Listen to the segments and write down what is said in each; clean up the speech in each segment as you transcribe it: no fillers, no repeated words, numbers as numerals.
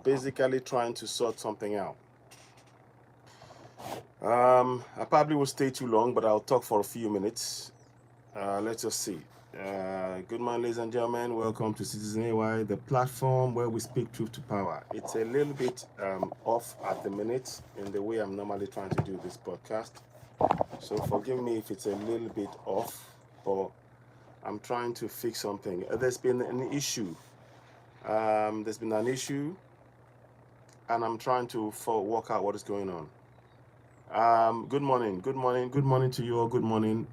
basically trying to sort something out. I probably will stay too long, but I'll talk for a few minutes. Let's just see. Good morning, ladies and gentlemen. Welcome to Citizen AY, the platform where we speak truth to power. It's a little bit off at the minute in the way I'm normally trying to do this podcast. So forgive me if it's a little bit off, but I'm trying to fix something. There's been an issue. And I'm trying to work out what is going on. Good morning to you all. Good morning.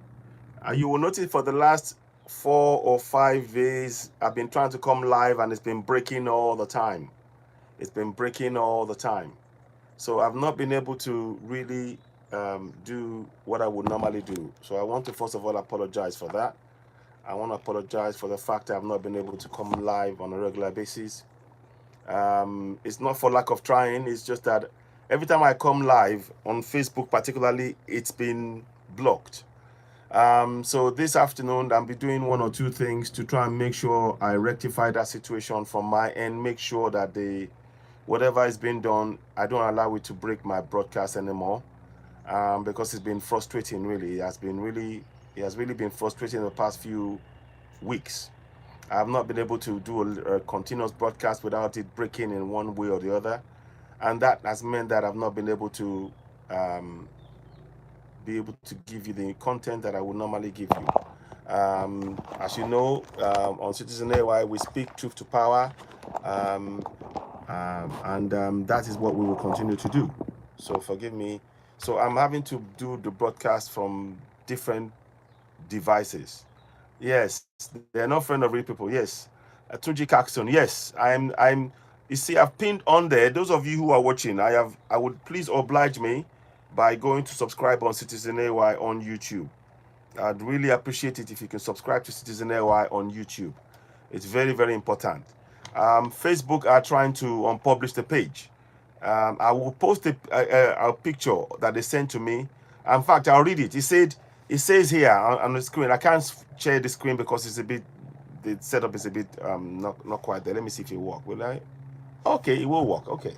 You will notice for the last 4 or 5 days, I've been trying to come live and it's been breaking all the time. So I've not been able to really do what I would normally do. So I want to first of all apologize for that. I want to apologize for the fact that I've not been able to come live on a regular basis. It's not for lack of trying. It's just that every time I come live on Facebook particularly, it's been blocked. So this afternoon I'll be doing 1 or 2 things to try and make sure I rectify that situation from my end, make sure that whatever is being done, I don't allow it to break my broadcast anymore, because it's been frustrating. Really, it has really been frustrating the past few weeks. I have not been able to do a continuous broadcast without it breaking in one way or the other, and that has meant that I've not been able to give you the content that I would normally give you. As you know, on Citizen AY we speak truth to power, and that is what we will continue to do. So forgive me. So I'm having to do the broadcast from different devices. Yes, they're not friend of real people. Yes, Tunji Caxton. Yes, I'm. You see, I've pinned on there. Those of you who are watching, I would please oblige me by going to subscribe on Citizen AY on YouTube. I'd really appreciate it if you can subscribe to Citizen AY on YouTube. It's very, very important. Facebook are trying to unpublish the page. I will post a picture that they sent to me. In fact, I'll read it. It says here on the screen. I can't share the screen because the setup is a bit not quite there. Let me see if it will work. Will I? Okay, it will work. Okay,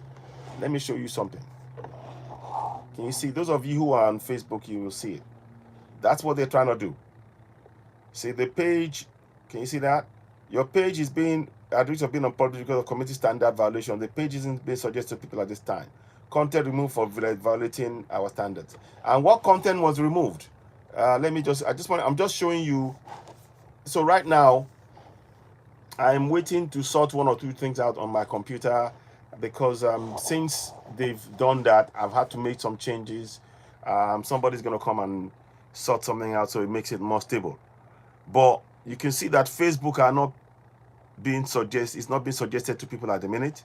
let me show you something. Can you see? Those of you who are on Facebook, you will see it. That's what they're trying to do. See the page? Can you see that? Your page is being at risk of being unpublished because of community standard violation. The page isn't being suggested to people at this time. Content removed for violating our standards. And what content was removed? I'm just showing you. So right now, I'm waiting to sort 1 or 2 things out on my computer, because since they've done that, I've had to make some changes. Somebody's going to come and sort something out so it makes it more stable. But you can see that Facebook are not being suggested. It's not being suggested to people at the minute.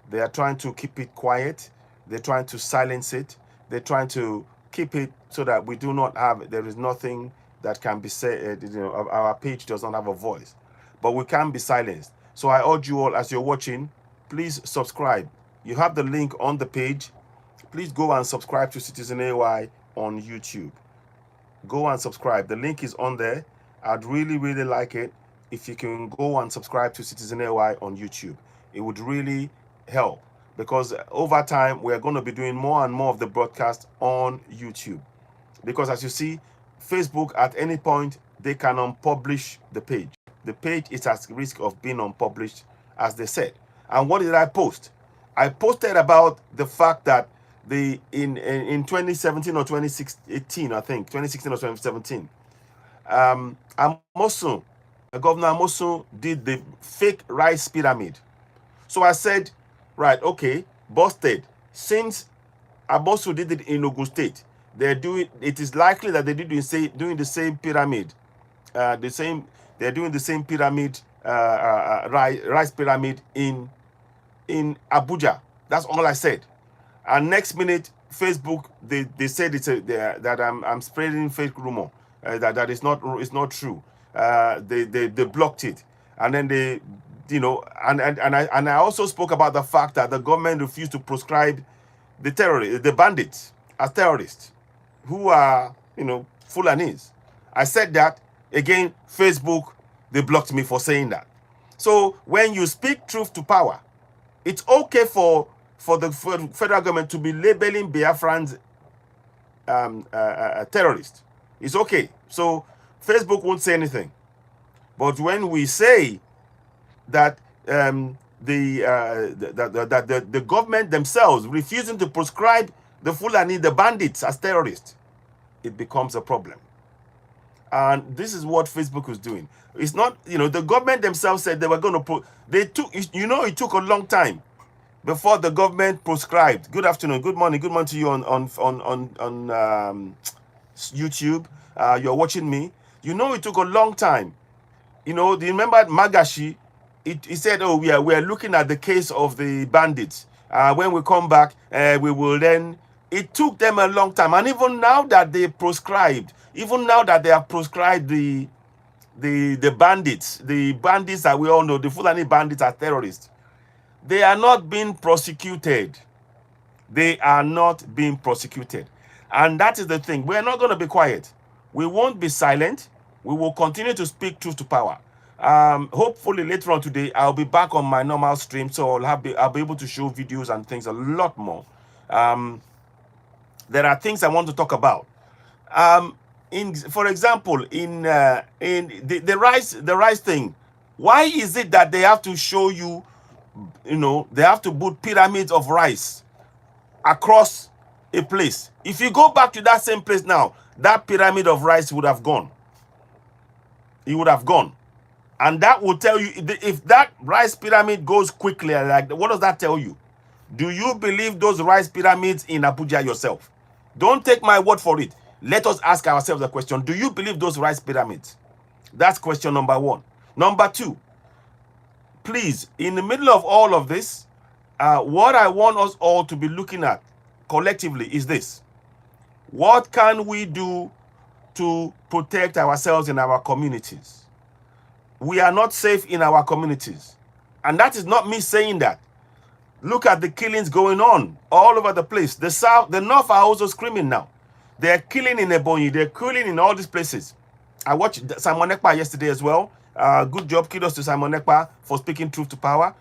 They are trying to keep it quiet. They're trying to silence it. They're trying to keep it so that we do not have. There is nothing that can be said. Our page does not have a voice, but we can be silenced. So I urge you all, as you're watching, please subscribe. You have the link on the page. Please go and subscribe to Citizen AY on YouTube. Go and subscribe. The link is on there. I'd really, really like it if you can go and subscribe to Citizen AY on YouTube. It would really help, because over time we're going to be doing more and more of the broadcast on YouTube. Because as you see, Facebook at any point they can unpublish the page. The page is at risk of being unpublished, as they said. And what did I post? I posted about the fact that in 2017 or 2018, I think 2016 or 2017, Governor Amosun did the fake rice pyramid. So I said, right, okay, busted. Since Amosun did it in Ogun State, it is likely that they did doing the same pyramid. They're doing the same pyramid, rice pyramid in Abuja. That's all I said. And next minute, Facebook they said that I'm spreading fake rumor, that it's not true. They blocked it, and then I also spoke about the fact that the government refused to proscribe the bandits as terrorists, who are Fulanis. I said that again. Facebook, they blocked me for saying that. So when you speak truth to power, It's okay for the federal government to be labeling Biafrans terrorists. It's okay. So Facebook won't say anything. But when we say that the government themselves refusing to proscribe the Fulani, the bandits, as terrorists, it becomes a problem. And this is what Facebook is doing. It's not, the government themselves said they were going to it took a long time before the government proscribed. Good afternoon, good morning to you on YouTube. You're watching me. It took a long time. Do you remember Magashi? He said, "Oh, we are looking at the case of the bandits. When we come back, we will then." It took them a long time, and even now that they have proscribed the bandits that we all know, the Fulani bandits are terrorists. They are not being prosecuted. They are not being prosecuted, and that is the thing. We are not going to be quiet. We won't be silent. We will continue to speak truth to power. Hopefully later on today, I'll be back on my normal stream, so I'll be able to show videos and things a lot more. There are things I want to talk about. For example, in the rice thing, why is it that they have to show you, they have to put pyramids of rice across a place? If you go back to that same place now, that pyramid of rice would have gone. It would have gone. And that will tell you, if that rice pyramid goes quickly, like, what does that tell you? Do you believe those rice pyramids in Abuja yourself? Don't take my word for it. Let us ask ourselves the question, do you believe those rice pyramids? That's question number one. Number two, please, in the middle of all of this, what I want us all to be looking at collectively is this. What can we do to protect ourselves in our communities? We are not safe in our communities. And that is not me saying that. Look at the killings going on all over the place. The North are also screaming now. They're killing in Ebonyi. They're killing in all these places. I watched Simon Ekpa yesterday as well. Good job. Kudos to Simon Ekpa for speaking truth to power.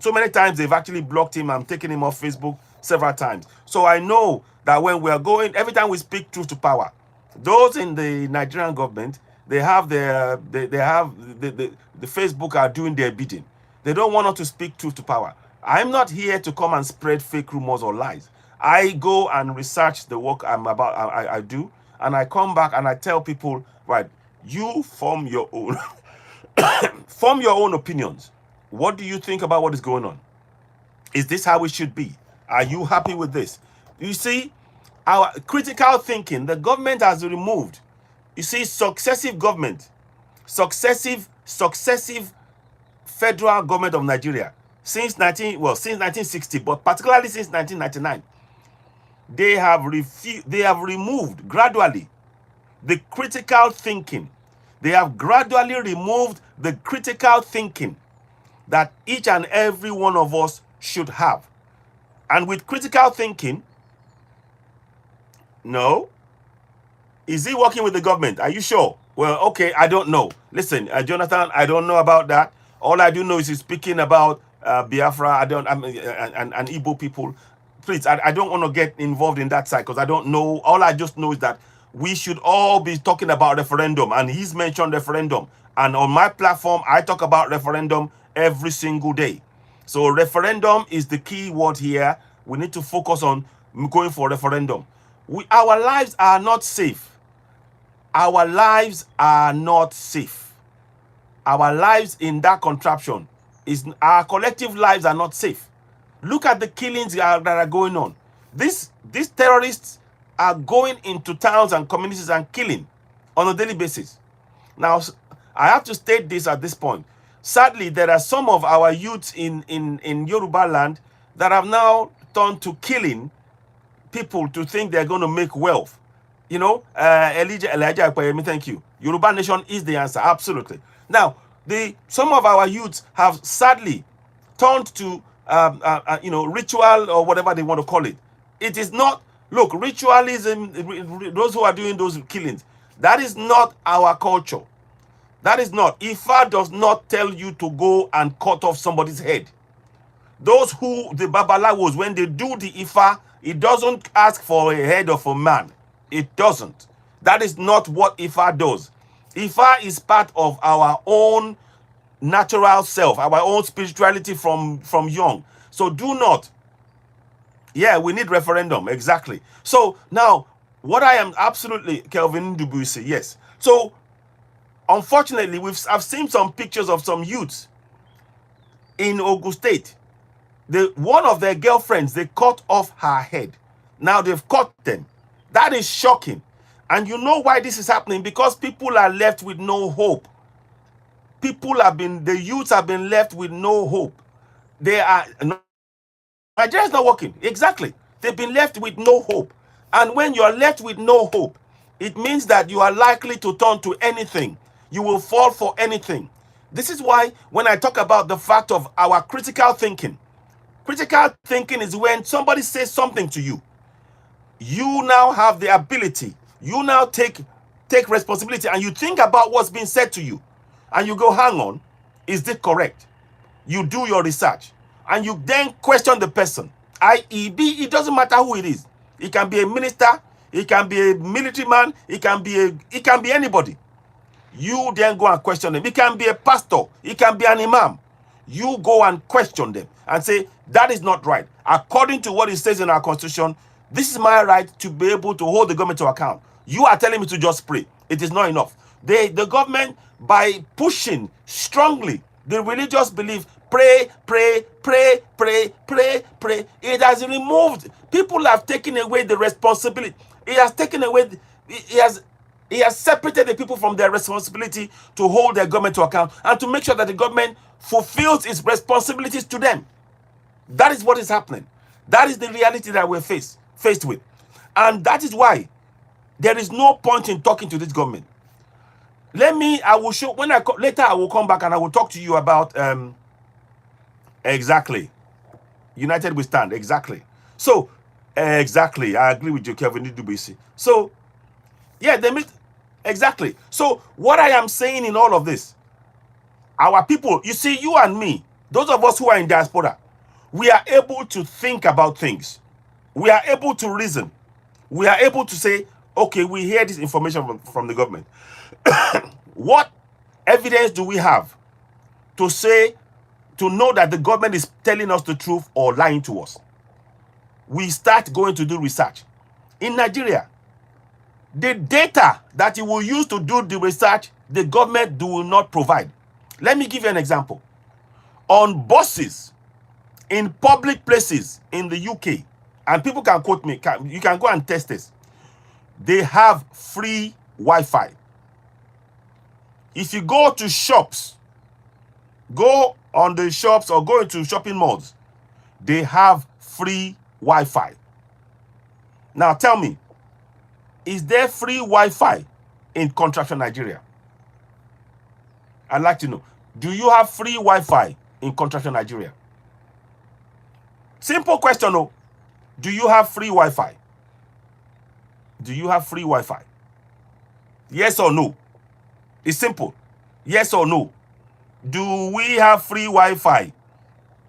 So many times they've actually blocked him and taken him off Facebook several times. So I know that when we are going, every time we speak truth to power, those in the Nigerian government, the Facebook are doing their bidding. They don't want us to speak truth to power. I'm not here to come and spread fake rumors or lies. I go and research the work I do, and I come back and I tell people, right, you form your own form your own opinions. What do you think about what is going on? Is this how it should be? Are you happy with this? You see, our critical thinking, the government has removed. You see, successive federal government of Nigeria since 1960, but particularly since 1999, they have removed gradually the critical thinking. They have gradually removed the critical thinking that each and every one of us should have. And with critical thinking, no. Is he working with the government? Are you sure? Well, okay, I don't know. Listen, Jonathan, I don't know about that. All I do know is he's speaking about Biafra and Igbo people. Please, I don't want to get involved in that side because I don't know. All I just know is that we should all be talking about referendum, and he's mentioned referendum. And on my platform, I talk about referendum every single day. So referendum is the key word here. We need to focus on going for referendum. Our lives are not safe. Our lives are not safe. Our lives in that contraption, our collective lives are not safe. Look at the killings that are going on. These terrorists are going into towns and communities and killing on a daily basis. Now, I have to state this at this point. Sadly, there are some of our youths in Yoruba land that have now turned to killing people to think they're going to make wealth. Elijah, thank you. Yoruba nation is the answer, absolutely. Now, some of our youths have sadly turned to, ritual or whatever they want to call it. It is not, look, ritualism, those who are doing those killings, that is not our culture. That is not. Ifa does not tell you to go and cut off somebody's head. Those who, the Babalawos, when they do the Ifa, it doesn't ask for a head of a man. It doesn't. That is not what Ifa does. Ifa is part of our own natural self, our own spirituality from young. So do not. Yeah, we need referendum. Exactly. So now, what I am absolutely, Kelvin Dubuisi, yes. So unfortunately, I've seen some pictures of some youths in Ogun State. One of their girlfriends, they cut off her head. Now they've cut them. That is shocking. And you know why this is happening? Because people are left with no hope. The youths have been left with no hope. Nigeria's not working. Exactly. They've been left with no hope. And when you're left with no hope, it means that you are likely to turn to anything. You will fall for anything. This is why when I talk about the fact of our critical thinking is when somebody says something to you. You now have the ability. You now take responsibility and you think about what's being said to you. And you go, hang on, is this correct? You do your research. And you then question the person. It doesn't matter who it is. It can be a minister, it can be a military man, it can be anybody. You then go and question them. It can be a pastor, it can be an imam. You go and question them and say, that is not right. According to what it says in our constitution, this is my right to be able to hold the government to account. You are telling me to just pray. It is not enough. The government, by pushing strongly the religious belief, pray, pray, pray, pray, pray, pray, it has removed. People have taken away the responsibility. It has taken away, it has separated the people from their responsibility to hold their government to account and to make sure that the government fulfills its responsibilities to them. That is what is happening. That is the reality that we're faced with. And that is why there is no point in talking to this government. I will show, later I will come back and I will talk to you about, exactly. United we stand, exactly. So, exactly, I agree with you, Kelvin Dubisi. So, yeah, exactly. So, what I am saying in all of this, our people, you see, you and me, those of us who are in diaspora, we are able to think about things. We are able to reason. We are able to say, okay, we hear this information from the government. What evidence do we have to know that the government is telling us the truth or lying to us? We start going to do research. In Nigeria, the data that you will use to do the research, the government will not provide. Let me give you an example. On buses, in public places in the UK, and people can quote me, you can go and test this. They have free Wi-Fi. If you go to shops, go on the shops or go into shopping malls, they have free Wi-Fi. Now tell me, is there free Wi-Fi in Contraction, Nigeria? I'd like to know. Do you have free Wi-Fi in Contraction, Nigeria? Simple question, no. Do you have free Wi-Fi? Do you have free Wi-Fi? Yes or no? It's simple. Yes or no? Do we have free Wi-Fi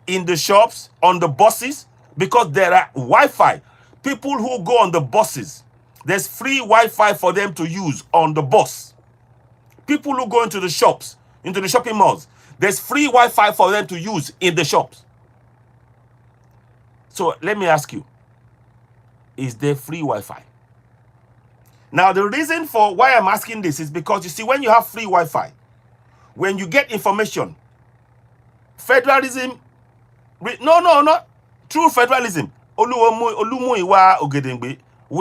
in the shops, on the buses? Because there are Wi-Fi. People who go on the buses, there's free Wi-Fi for them to use on the bus. People who go into the shops, into the shopping malls, there's free Wi-Fi for them to use in the shops. So let me ask you, is there free Wi-Fi? Now, the reason for why I'm asking this is because, you see, when you have free Wi-Fi, when you get information, federalism, not true federalism. We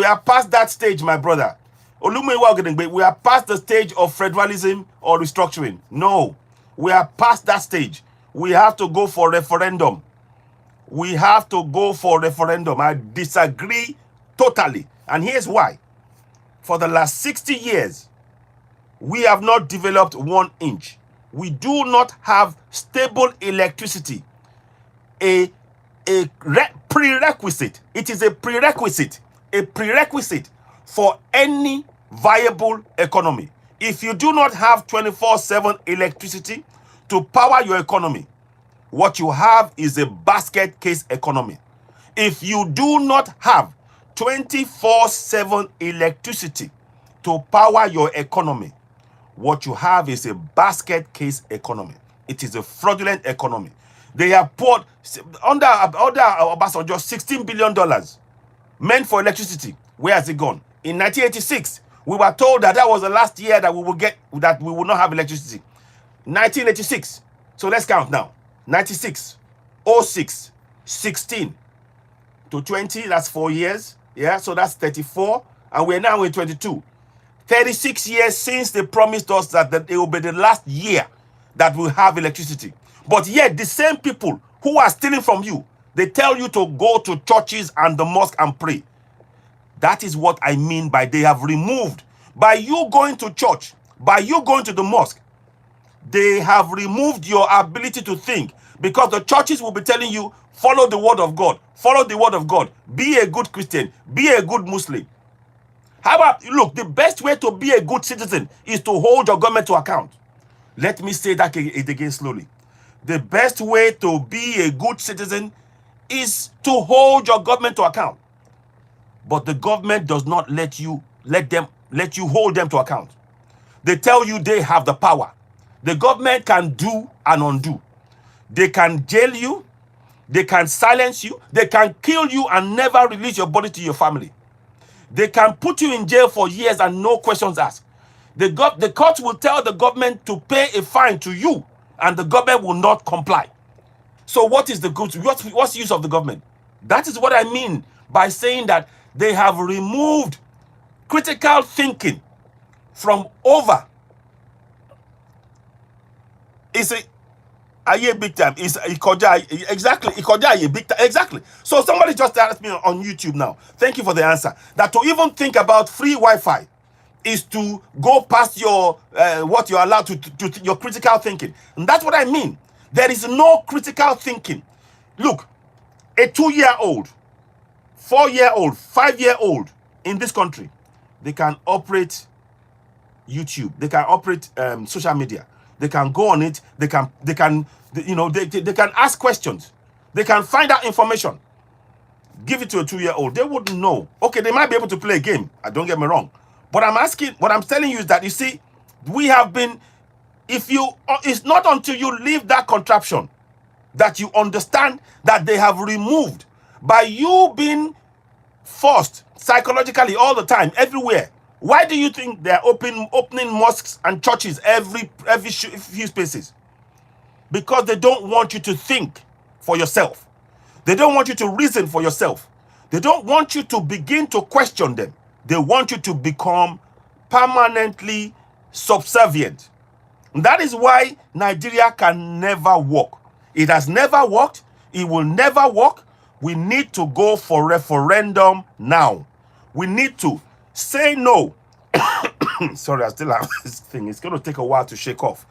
are past that stage, my brother. We are past the stage of federalism or restructuring. No, we are past that stage. We have to go for referendum. We have to go for referendum. I disagree totally. And here's why. For the last 60 years, we have not developed 1 inch. We do not have stable electricity. A prerequisite. It is a prerequisite for any viable economy. If you do not have 24/7 electricity to power your economy, what you have is a basket case economy. If you do not have 24/7 electricity to power your economy, what you have is a basket case economy. It is a fraudulent economy. They have poured under Obasanjo $16 billion meant for electricity. Where has it gone? In 1986, we were told that that was the last year that we will not have electricity. 1986. So let's count now. 96, 06, 16 to 20. That's 4 years. Yeah, so that's 34. And we're now in 22. 36 years since they promised us that it will be the last year that we'll have electricity. But yet, the same people who are stealing from you, they tell you to go to churches and the mosque and pray. That is what I mean by they have removed. By you going to church, by you going to the mosque, they have removed your ability to think, because the churches will be telling you, follow the word of God, follow the word of God, be a good Christian, be a good Muslim. How about, look, the best way to be a good citizen is to hold your government to account. Let me say that again slowly. The best way to be a good citizen is to hold your government to account. But the government does not let you hold them to account. They tell you they have the power. The government can do and undo. They can jail you, they can silence you, they can kill you and never release your body to your family. They can put you in jail for years and no questions asked. The court will tell the government to pay a fine to you, and the government will not comply. So what is the good? What's the use of the government? That is what I mean by saying that they have removed critical thinking from over. It's a big time. It's exactly big time. Exactly. So somebody just asked me on YouTube now. Thank you for the answer. That to even think about free Wi-Fi is to go past your what you're allowed to your critical thinking. And that's what I mean. There is no critical thinking. Look, a 2-year-old, 4-year-old, 5-year-old in this country, they can operate YouTube. They can operate social media. They can go on it. They can ask questions. They can find out information. Give it to a 2-year-old. They wouldn't know. Okay, they might be able to play a game. Don't get me wrong. But what I'm telling you is that, you see, we have been, it's not until you leave that contraption that you understand that they have removed, by you being forced psychologically all the time, everywhere. Why do you think they're opening mosques and churches every few spaces? Because they don't want you to think for yourself. They don't want you to reason for yourself. They don't want you to begin to question them. They want you to become permanently subservient. And that is why Nigeria can never work. It has never worked. It will never work. We need to go for referendum now. We need to say no. Sorry, I still have this thing. It's going to take a while to shake off.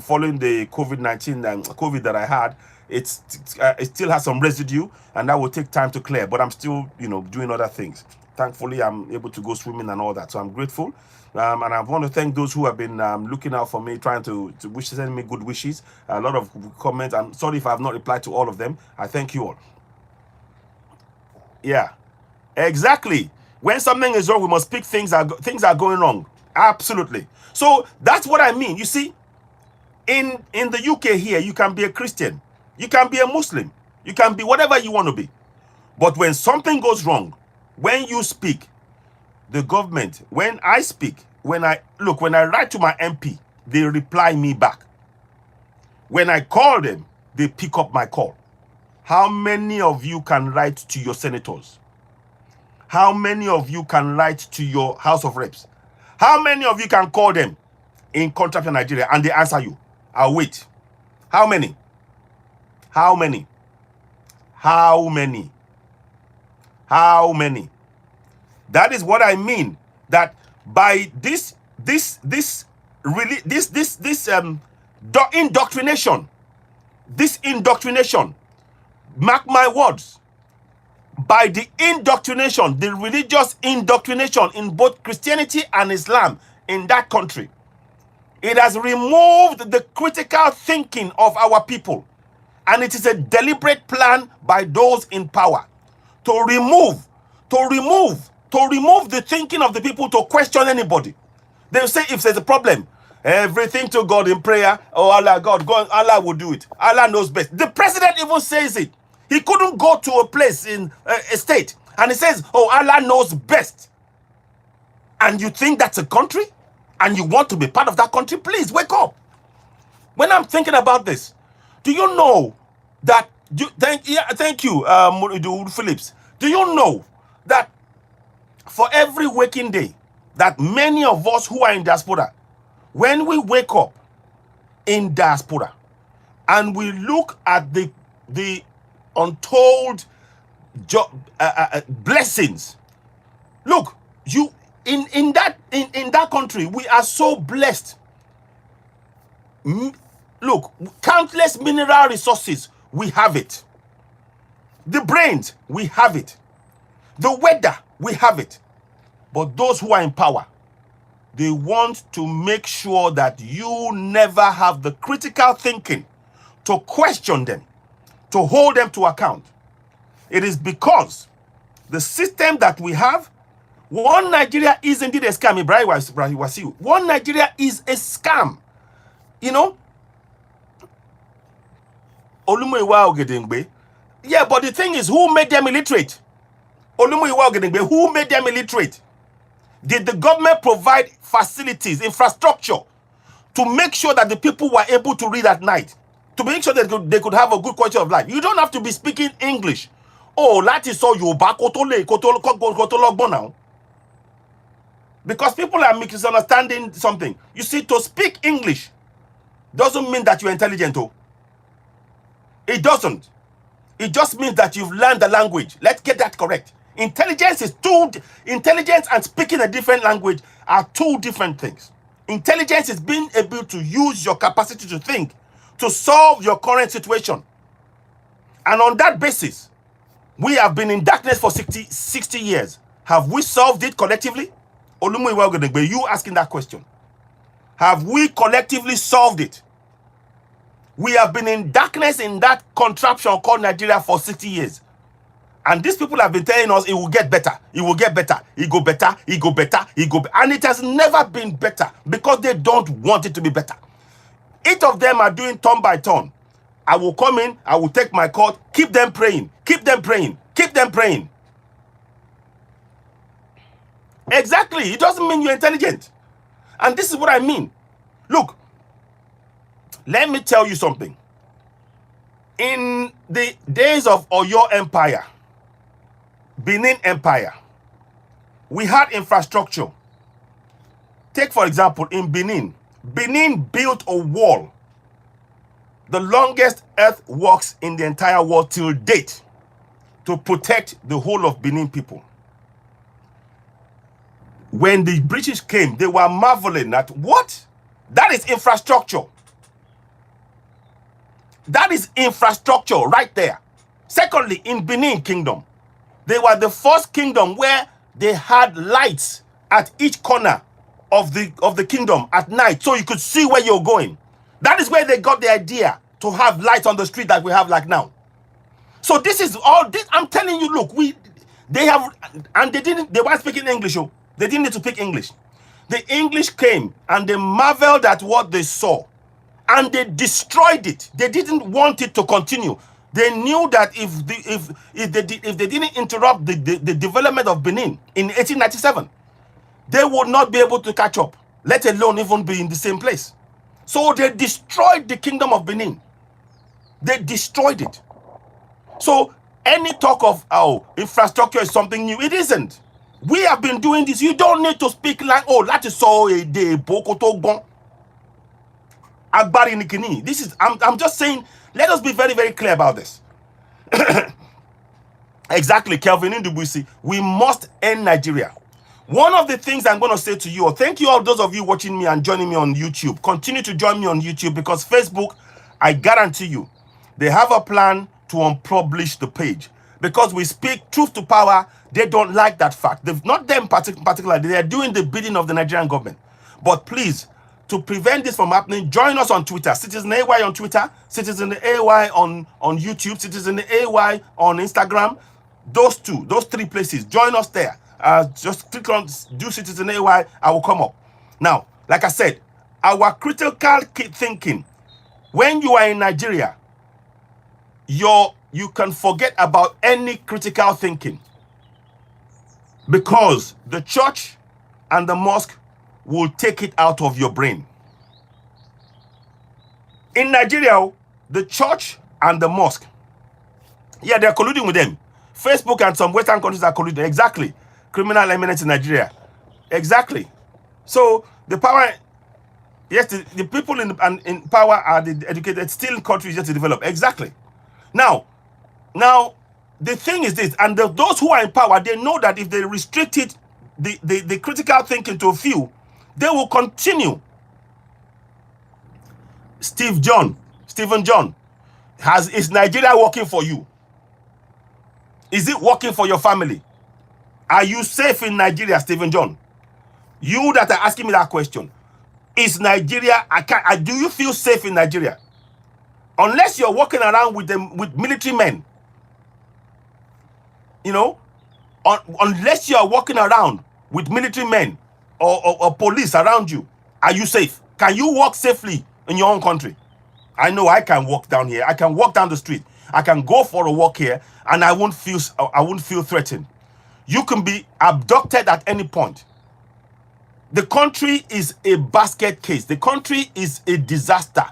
Following the COVID-19 and COVID that I had, it still has some residue, and that will take time to clear. But I'm still, doing other things. Thankfully, I'm able to go swimming and all that. So I'm grateful. And I want to thank those who have been looking out for me, trying to send me good wishes. A lot of comments. I'm sorry if I have not replied to all of them. I thank you all. Yeah, exactly. When something is wrong, we must speak things are going wrong. Absolutely. So that's what I mean. You see, in the UK here, you can be a Christian. You can be a Muslim. You can be whatever you want to be. But when something goes wrong, when you speak, the government, when I speak, when I write to my MP, they reply me back. When I call them, they pick up my call. How many of you can write to your senators? How many of you can write to your House of Reps? How many of you can call them in contract Nigeria and they answer you? I'll wait. How many? How many? How many? How many? That is what I mean. That by this indoctrination, mark my words, by the indoctrination, the religious indoctrination in both Christianity and Islam in that country, it has removed the critical thinking of our people. And it is a deliberate plan by those in power to remove the thinking of the people to question anybody. They'll say if there's a problem, everything to God in prayer. Oh, Allah, God, Allah will do it. Allah knows best. The president even says it. He couldn't go to a place in a state and he says, oh, Allah knows best. And you think that's a country? And you want to be part of that country? Please wake up. When I'm thinking about this, do you know that, thank you, Phillips. Do you know that for every waking day, that many of us who are in diaspora, when we wake up in diaspora and we look at the untold blessings, look, you in that country, we are so blessed. Look, countless mineral resources, we have it. The brains, we have it. The weather, we have it. But those who are in power, they want to make sure that you never have the critical thinking to question them, to hold them to account. It is because the system that we have, one Nigeria is indeed a scam. Ibrahim Wasiu. One Nigeria is a scam. You know? Olumuyiwa Ogedengbe. Yeah, but the thing is, who made them illiterate? Olumuyiwa Ogedengbe, who made them illiterate? Did the government provide facilities, infrastructure, to make sure that the people were able to read at night? To make sure that they could have a good quality of life? You don't have to be speaking English. Oh, that is so Yoruba now. Because people are misunderstanding something. You see, to speak English doesn't mean that you're intelligent. Oh. It doesn't. It just means that you've learned the language. Let's get that correct. Intelligence and speaking a different language are two different things. Intelligence is being able to use your capacity to think, to solve your current situation. And on that basis, we have been in darkness for 60 years. Have we solved it collectively? Olumuyiwa Ogedengbe, you asking that question. Have we collectively solved it? We have been in darkness in that contraption called Nigeria for 60 years. And these people have been telling us it will get better. It will get better. It go better. It go better. It go better. And it has never been better because they don't want it to be better. Each of them are doing turn by turn. I will come in. I will take my court. Keep them praying. Keep them praying. Keep them praying. Exactly. It doesn't mean you're intelligent. And this is what I mean. Look, let me tell you something. In the days of Oyo Empire, Benin Empire, we had infrastructure. Take, for example, in Benin. Benin built a wall, the longest earthworks in the entire world till date, to protect the whole of Benin people. When the British came, they were marveling at what? That is infrastructure. That is infrastructure right there. Secondly, in Benin Kingdom, they were the first kingdom where they had lights at each corner of the kingdom at night, so you could see where you're going. That is where they got the idea to have lights on the street that we have like now. So this is all this. I'm telling you, look, they weren't speaking English. Oh. They didn't need to speak English. The English came and they marveled at what they saw. And they destroyed it. They didn't want it to continue. They knew that if they didn't interrupt the development of Benin in 1897, they would not be able to catch up, let alone even be in the same place. So they destroyed the kingdom of Benin. They destroyed it. So any talk of infrastructure is something new, it isn't. We have been doing this. You don't need to speak like, that is so a day bokoto. This is, I'm just saying, let us be very, very clear about this. Exactly, Kelvin Indubuisi. We must end Nigeria. One of the things I'm going to say to you, or thank you all those of you watching me and joining me on YouTube. Continue to join me on YouTube because Facebook, I guarantee you, they have a plan to unpublish the page. Because we speak truth to power, they don't like that fact. Not them particularly, they are doing the bidding of the Nigerian government. But please, to prevent this from happening, join us on Twitter. Citizen AY on Twitter, Citizen AY on YouTube, Citizen AY on Instagram. Those three places. Join us there. Just click on Do Citizen AY. I will come up. Now, like I said, our critical thinking. When you are in Nigeria, you can forget about any critical thinking, because the church and the mosque will take it out of your brain. In Nigeria, the church and the mosque, yeah, they're colluding with them. Facebook and some Western countries are colluding. Exactly. Criminal eminence in Nigeria. Exactly. So the power, yes, the people in power are the educated, still countries yet to develop. Exactly. Now, the thing is this, and those who are in power, they know that if they restricted the critical thinking to a few, they will continue. Stephen John, is Nigeria working for you? Is it working for your family? Are you safe in Nigeria, Stephen John? You that are asking me that question. Is Nigeria, do you feel safe in Nigeria? Unless you're walking around with military men. You know, unless you are walking around with military men or police around you, are you safe? Can you walk safely in your own country? I know I can walk down here. I can walk down the street. I can go for a walk here, and I won't feel threatened. You can be abducted at any point. The country is a basket case. The country is a disaster.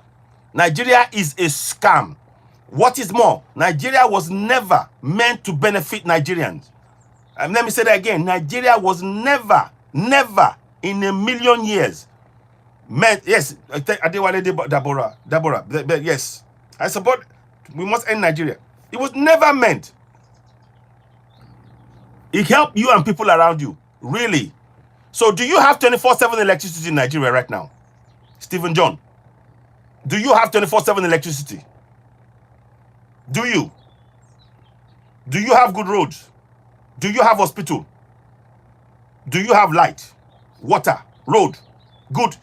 Nigeria is a scam. What is more, Nigeria was never meant to benefit Nigerians. And let me say that again. Nigeria was never in a million years meant, yes, Deborah, yes, I support, we must end Nigeria. It was never meant. It helped you and people around you, really. So do you have 24/7 electricity in Nigeria right now? Stephen John, do you have 24/7 electricity? Do you? Do you have good roads? Do you have hospital? Do you have light, water, road, good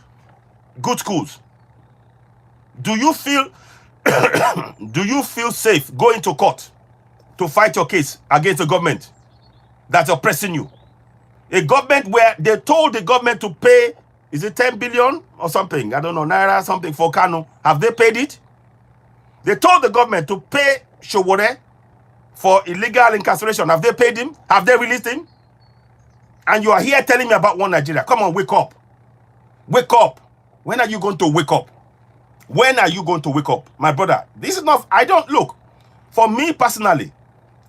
schools? Do you feel safe going to court to fight your case against the government that's oppressing you? A government where they told the government to pay, is it 10 billion or something? I don't know, naira something for Kano. Have they paid it? They told the government to pay Showore for illegal incarceration. Have they paid him? Have they released him? And you are here telling me about one Nigeria. Come on, wake up. Wake up. When are you going to wake up? When are you going to wake up? My brother, this is not, I don't, look, for me personally,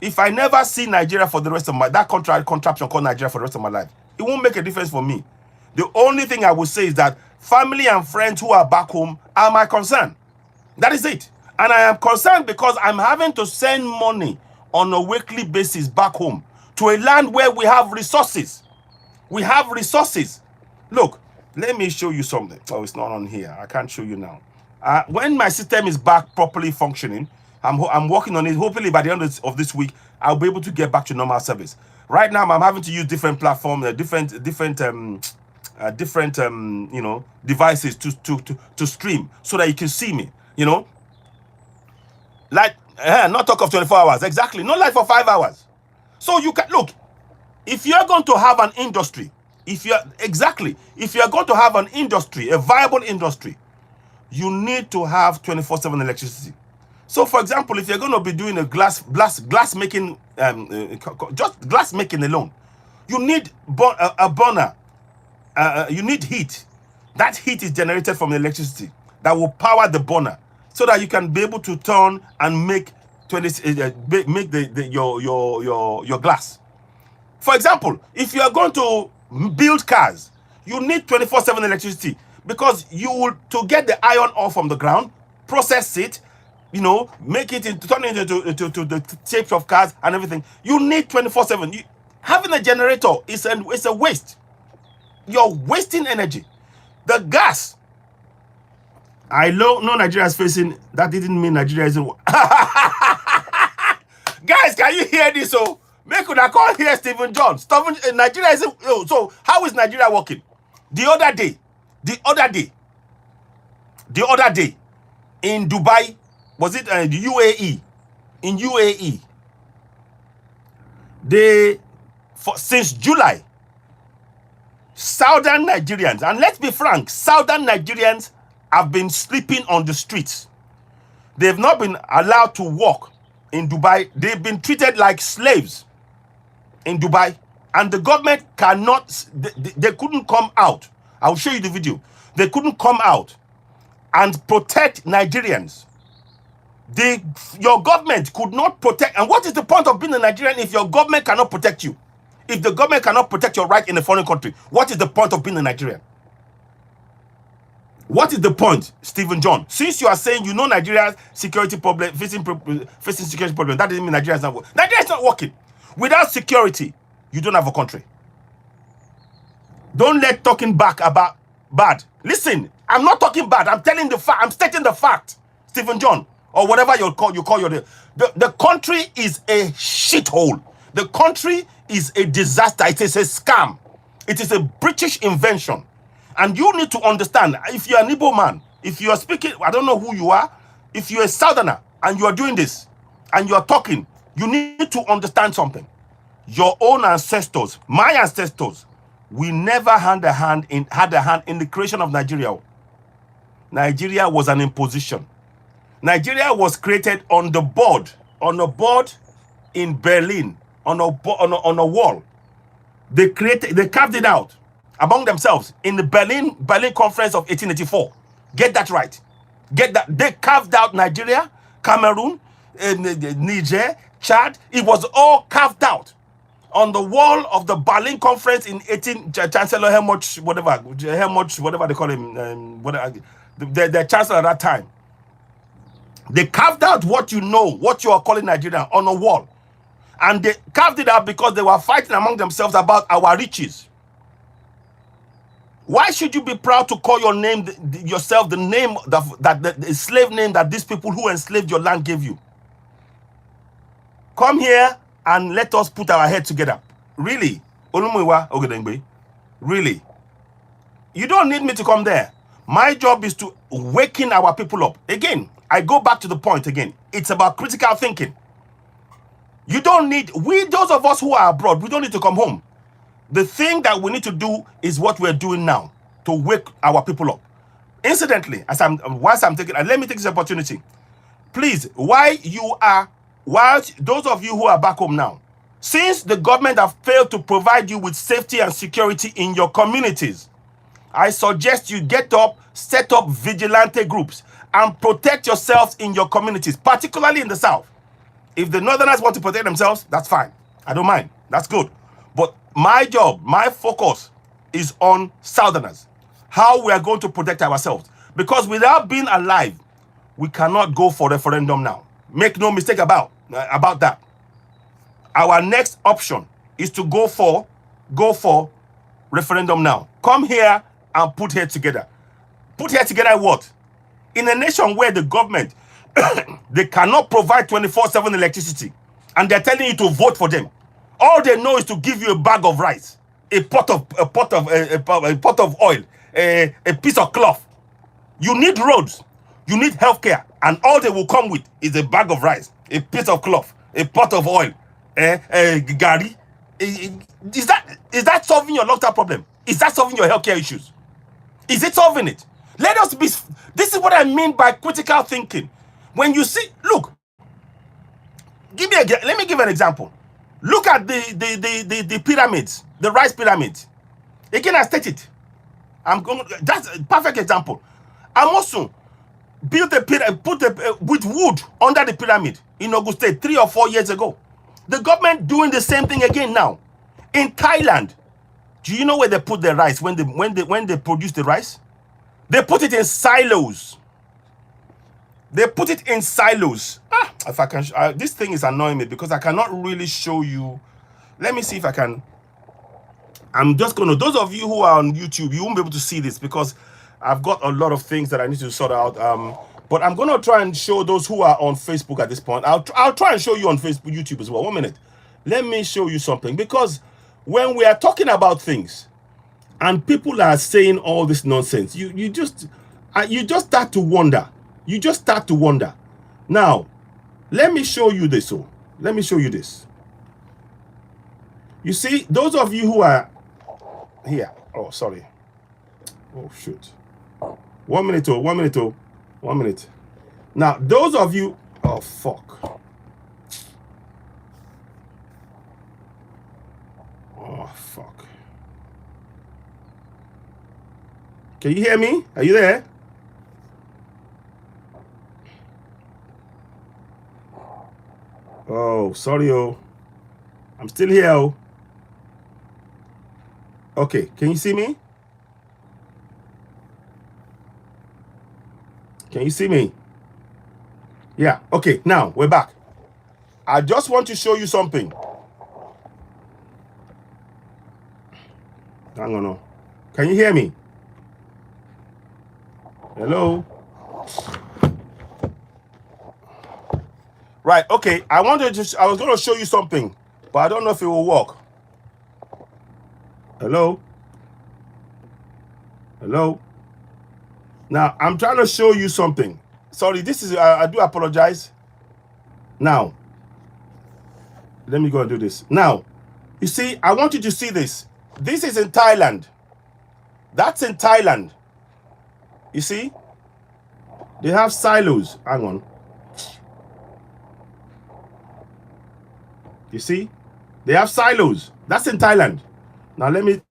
if I never see Nigeria for the rest of that contraption called Nigeria for the rest of my life, it won't make a difference for me. The only thing I will say is that family and friends who are back home are my concern. That is it. And I am concerned because I'm having to send money on a weekly basis back home to a land where we have resources. We have resources. Look, let me show you something. Oh, it's not on here. I can't show you now. When my system is back properly functioning, I'm working on it. Hopefully by the end of this week, I'll be able to get back to normal service. Right now, I'm having to use different platforms, different you know, devices to stream so that you can see me. You know, like not talk of 24 hours. Exactly, not like for 5 hours. So you can look. If you're going to have an industry, if you're going to have an industry, a viable industry, you need to have 24/7 electricity. So, for example, if you're going to be doing a glass making, just glass making alone, you need a burner. You need heat. That heat is generated from electricity that will power the burner, so that you can be able to turn and make your glass. For example, if you are going to build cars, you need 24/7 electricity, because you will, to get the iron ore from the ground, process it, you know, make it into, turn it into the shapes of cars and everything. You need 24/7. Having a generator is a waste. You're wasting energy. The gas. I know Nigeria is facing. That didn't mean Nigeria isn't. Guys, can you hear this? So make I call here Stephen John. Nigeria isn't. So how is Nigeria working? The other day, the other day in Dubai, was it the UAE? In UAE, since July, Southern Nigerians, and let's be frank, Southern Nigerians have been sleeping on the streets. They've not been allowed to walk in Dubai. They've been treated like slaves in Dubai. And the government cannot, they couldn't come out. I'll show you the video. They couldn't come out and protect Nigerians. Your government could not protect. And what is the point of being a Nigerian if your government cannot protect you? If the government cannot protect your right in a foreign country, what is the point of being a Nigerian? What is the point, Stephen John? Since you are saying you know Nigeria's security problem, facing security problem, that doesn't mean Nigeria is not working. Nigeria is not working. Without security, you don't have a country. Don't let talking back about bad. Listen, I'm not talking bad. I'm telling the fact. I'm stating the fact, Stephen John, or whatever you call your the country is a shithole. The country is a disaster. It is a scam. It is a British invention. And you need to understand, if you're an Igbo man, if you are speaking, I don't know who you are, if you're a Southerner and you are doing this and you are talking, you need to understand something. Your own ancestors, my ancestors, we never had a hand in the creation of Nigeria. Nigeria was an imposition. Nigeria was created on a board in Berlin, on a wall. They carved it out among themselves in the Berlin Conference of 1884. Get that right. Get that. They carved out Nigeria, Cameroon, Niger, Chad. It was all carved out on the wall of the Berlin Conference in Chancellor Helmut, whatever they call him, the chancellor at that time. They carved out what you are calling Nigeria on a wall. And they carved it out because they were fighting among themselves about our riches. Why should you be proud to call your name, yourself, the name the slave name that these people who enslaved your land gave you? Come here and let us put our heads together. Really? Really? You don't need me to come there. My job is to waken our people up. Again, I go back to the point again. It's about critical thinking. You don't need, those of us who are abroad, we don't need to come home. The thing that we need to do is what we're doing now to wake our people up. Incidentally, whilst I'm taking, let me take this opportunity. Please, while those of you who are back home now, since the government have failed to provide you with safety and security in your communities, I suggest you get up, set up vigilante groups, and protect yourselves in your communities, particularly in the South. If the Northerners want to protect themselves, that's fine. I don't mind. That's good. But my job, my focus is on Southerners. How we are going to protect ourselves. Because without being alive, we cannot go for referendum now. Make no mistake about that. Our next option is to go for referendum now. Come here and put heads together. Put heads together what? In a nation where the government, they cannot provide 24/7 electricity, and they're telling you to vote for them. All they know is to give you a bag of rice, a pot of oil, a piece of cloth. You need roads, you need healthcare, and all they will come with is a bag of rice, a piece of cloth, a pot of oil, gari. Is that solving your long-term problem? Is that solving your healthcare issues? Is it solving it? Let us be. This is what I mean by critical thinking. When you see, look, let me give an example. Look at the pyramids, the rice pyramids. Again, I stated, that's a perfect example. Amosun built a pyramid, with wood under the pyramid in Ogun State 3 or 4 years ago. The government doing the same thing again now. In Thailand, do you know where they put the rice when they produce the rice? They put it in silos. They put it in silos. If I can, this thing is annoying me because I cannot really show you. Let me see if I can. I'm just going to, those of you who are on YouTube, you won't be able to see this because I've got a lot of things that I need to sort out. But I'm going to try and show those who are on Facebook at this point. I'll try and show you on Facebook, YouTube as well. 1 minute. Let me show you something, because when we are talking about things and people are saying all this nonsense, you just, You just start to wonder. You just start to wonder. Now, let me show you this. So, let me show you this. You see, those of you who are here. Oh, sorry. Oh, shoot. 1 minute, 1 minute, 1 minute. Now, those of you, oh, fuck. Oh, fuck. Can you hear me? Are you there? Oh, sorry, oh. I'm still here, oh. Okay, can you see me? Can you see me? Yeah, okay, now we're back. I just want to show you something. Hang on. Can you hear me? Hello? Right, okay. I was going to show you something, but I don't know if it will work. Hello? Hello? Now, I'm trying to show you something. Sorry, this is, I do apologize. Now, let me go and do this. Now, you see, I want you to see this. This is in Thailand. That's in Thailand. You see? They have silos. Hang on. You see? They have silos. That's in Thailand. Now, let me,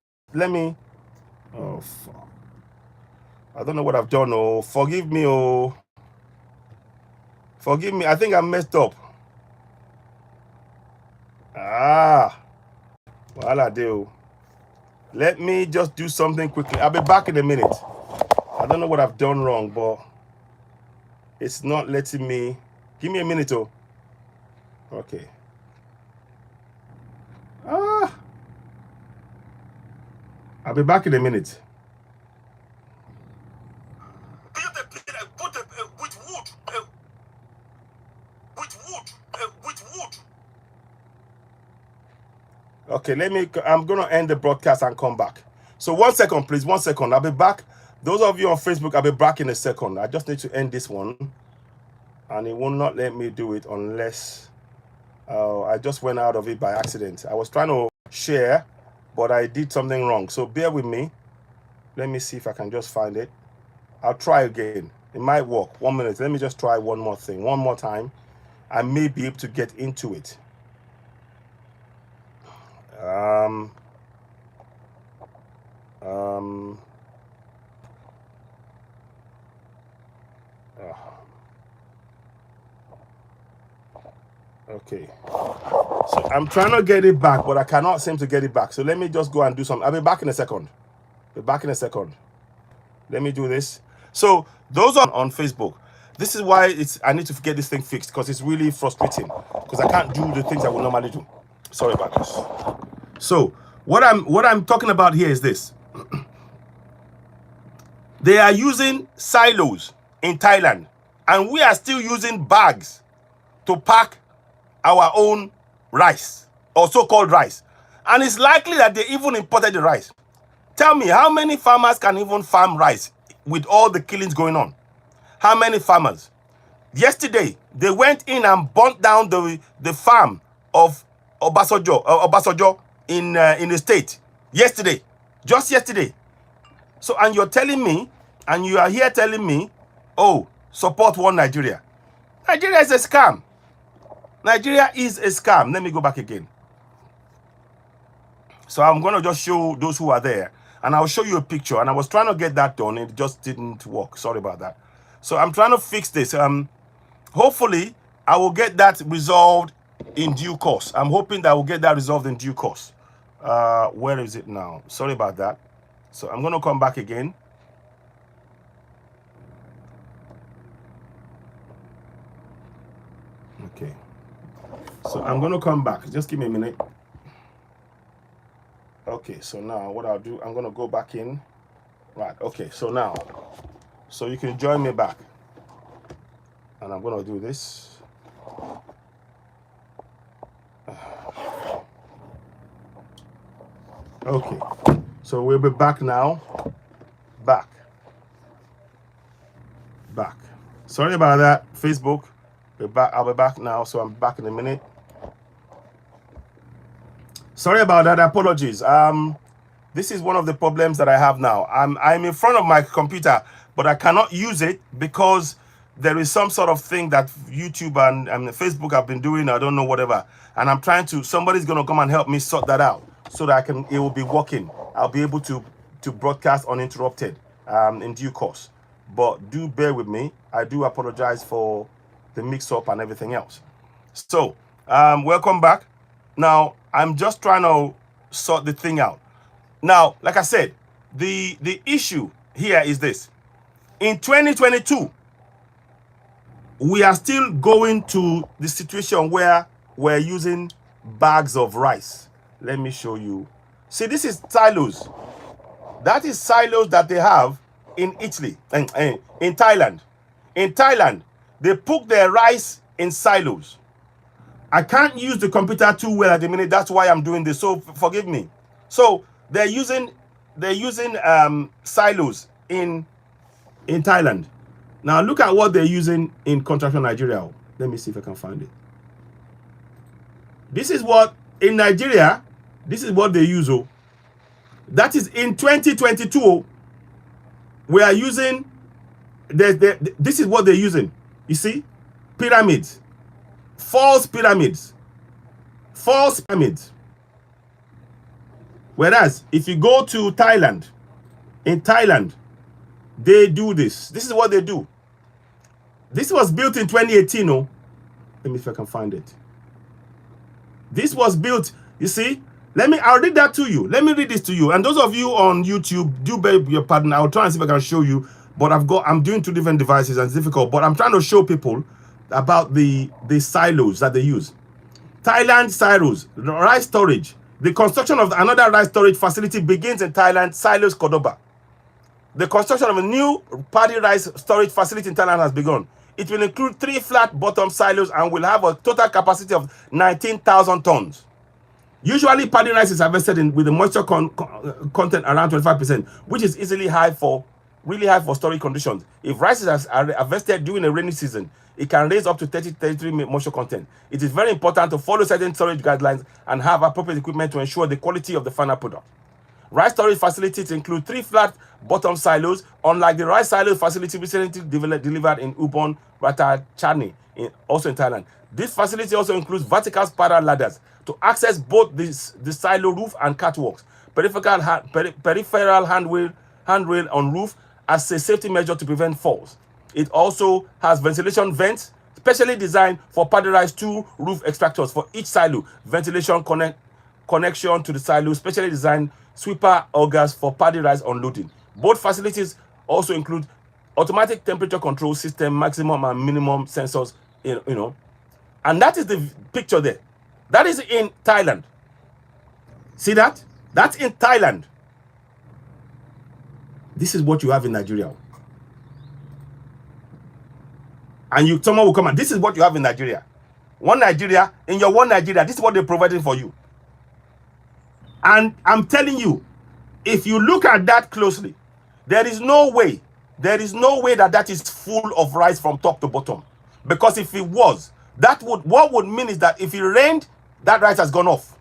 oh, fuck. I don't know what I've done. Oh, forgive me. Oh, forgive me. I think I messed up. Well, I do. Let me just do something quickly. I'll be back in a minute. I don't know what I've done wrong, but it's not letting me. Give me a minute, oh. Okay. I'll be back in a minute. Okay, I'm going to end the broadcast and come back. So 1 second, please. 1 second. I'll be back. Those of you on Facebook, I'll be back in a second. I just need to end this one. And it will not let me do it unless I just went out of it by accident. I was trying to share, but I did something wrong. So bear with me. Let me see if I can just find it. I'll try again. It might work. 1 minute. Let me just try one more thing. One more time. I may be able to get into it. Okay. So I'm trying to get it back, but I cannot seem to get it back. So let me just go and do something. I'll be back in a second. Let me do this. So those on Facebook, this is why I need to get this thing fixed, because it's really frustrating, because I can't do the things I would normally do. Sorry about this. So what I'm talking about here is this. They are using silos in Thailand, and we are still using bags to pack our own rice, or so-called rice. And it's likely that they even imported the rice. Tell me, how many farmers can even farm rice with all the killings going on? How many farmers? Yesterday, they went in and burnt down the farm of Obasanjo in the state. Yesterday. Just yesterday. So, and you're telling me, and you are here telling me, oh, support one Nigeria. Nigeria is a scam. Nigeria is a scam. Let me go back again. So I'm going to just show those who are there, and I'll show you a picture. And I was trying to get that done. It just didn't work. Sorry about that. So I'm trying to fix this. Hopefully, I will get that resolved in due course. I'm hoping that I will get that resolved in due course. Where is it now? Sorry about that. So I'm going to come back again. Okay. So I'm going to come back. Just give me a minute. Okay, so now what I'll do, I'm going to go back in. Right, okay, so now, so you can join me back. And I'm going to do this. Okay, so we'll be back now. Back. Sorry about that, Facebook. We're back. I'll be back now, so I'm back in a minute. Sorry about that. Apologies. This is one of the problems that I have now. I'm in front of my computer, but I cannot use it because there is some sort of thing that YouTube and Facebook have been doing. I don't know, whatever. And I'm trying to, somebody's going to come and help me sort that out so that it will be working. I'll be able to broadcast uninterrupted in due course. But do bear with me. I do apologize for the mix-up and everything else. So, welcome back. Now, I'm just trying to sort the thing out. Now, like I said, the issue here is this. In 2022, we are still going to the situation where we're using bags of rice. Let me show you. See, this is silos. That is silos that they have in Italy and in Thailand. In Thailand, they put their rice in silos. I can't use the computer too well at the minute. That's why I'm doing this. So forgive me. So they're using silos in Thailand. Now look at what they're using in Contraction Nigeria. Let me see if I can find it. This is what in Nigeria. This is what they use. Oh, that is in 2022. We are using. This is what they're using. You see, pyramids. False pyramids. False pyramids. Whereas, if you go to Thailand, in Thailand, they do this. This is what they do. This was built in 2018. Oh, let me see if I can find it. This was built, you see. I'll read that to you. Let me read this to you. And those of you on YouTube, do beg your pardon. I'll try and see if I can show you. But I'm doing two different devices and it's difficult. But I'm trying to show people about the silos that they use. Thailand silos, rice storage. The construction of another rice storage facility begins in Thailand, Silos Cordoba. The construction of a new paddy rice storage facility in Thailand has begun. It will include 3 flat bottom silos and will have a total capacity of 19,000 tons. Usually, paddy rice is harvested with the moisture content around 25%, which is really high for storage conditions. If rice is harvested during a rainy season, it can raise up to 33 moisture content. It is very important to follow certain storage guidelines and have appropriate equipment to ensure the quality of the final product. Rice storage facilities include 3 flat bottom silos, unlike the rice silo facility recently delivered in Ubon, Ratchathani, also in Thailand. This facility also includes vertical spiral ladders to access both the silo roof and catwalks, peripheral handrail on roof as a safety measure to prevent falls. It also has ventilation vents, specially designed for paddy rice 2 roof extractors for each silo, ventilation connection to the silo, specially designed sweeper augers for paddy rice unloading. Both facilities also include automatic temperature control system, maximum and minimum sensors, and that is the picture there. That is in Thailand. See that? That's in Thailand. This is what you have in Nigeria. And someone will come and this is what you have in Nigeria. One Nigeria, in your one Nigeria, this is what they're providing for you. And I'm telling you, if you look at that closely, there is no way that is full of rice from top to bottom. Because if it was, what would mean is that if it rained, that rice has gone off.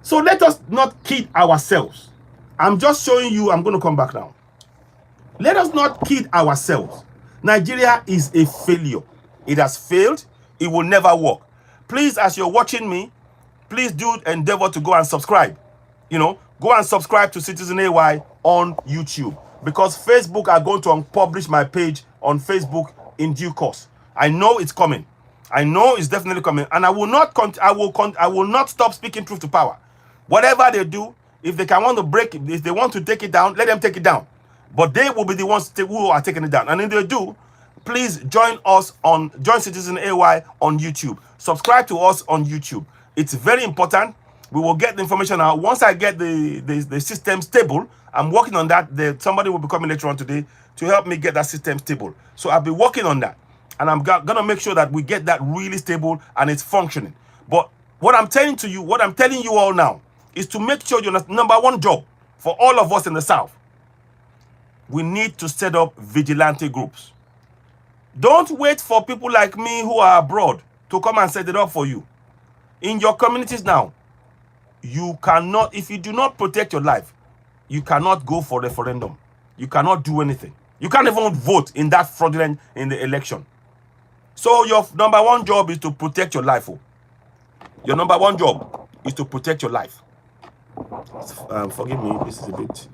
So let us not kid ourselves. I'm just showing you, I'm going to come back now. Let us not kid ourselves. Nigeria is a failure. It has failed. It will never work. Please, as you're watching me, please do endeavor to go and subscribe. Go and subscribe to Citizen AY on YouTube, because Facebook are going to unpublish my page on Facebook in due course. I know it's coming. I know it's definitely coming, and I will not stop speaking truth to power. Whatever they do, if they want to take it down, let them take it down. But they will be the ones who are taking it down. And if they do, please join Citizen AY on YouTube. Subscribe to us on YouTube. It's very important. We will get the information out. Once I get the system stable, I'm working on that. Somebody will be coming later on today to help me get that system stable. So I'll be working on that. And I'm going to make sure that we get that really stable and it's functioning. But what I'm telling you all now is to make sure your number one job for all of us in the South. We need to set up vigilante groups. Don't wait for people like me who are abroad to come and set it up for you. In your communities now, you cannot, if you do not protect your life, you cannot go for referendum. You cannot do anything. You can't even vote in that fraudulent in the election. So your number one job is to protect your life. Oh. Your number one job is to protect your life. Forgive me, this is a bit.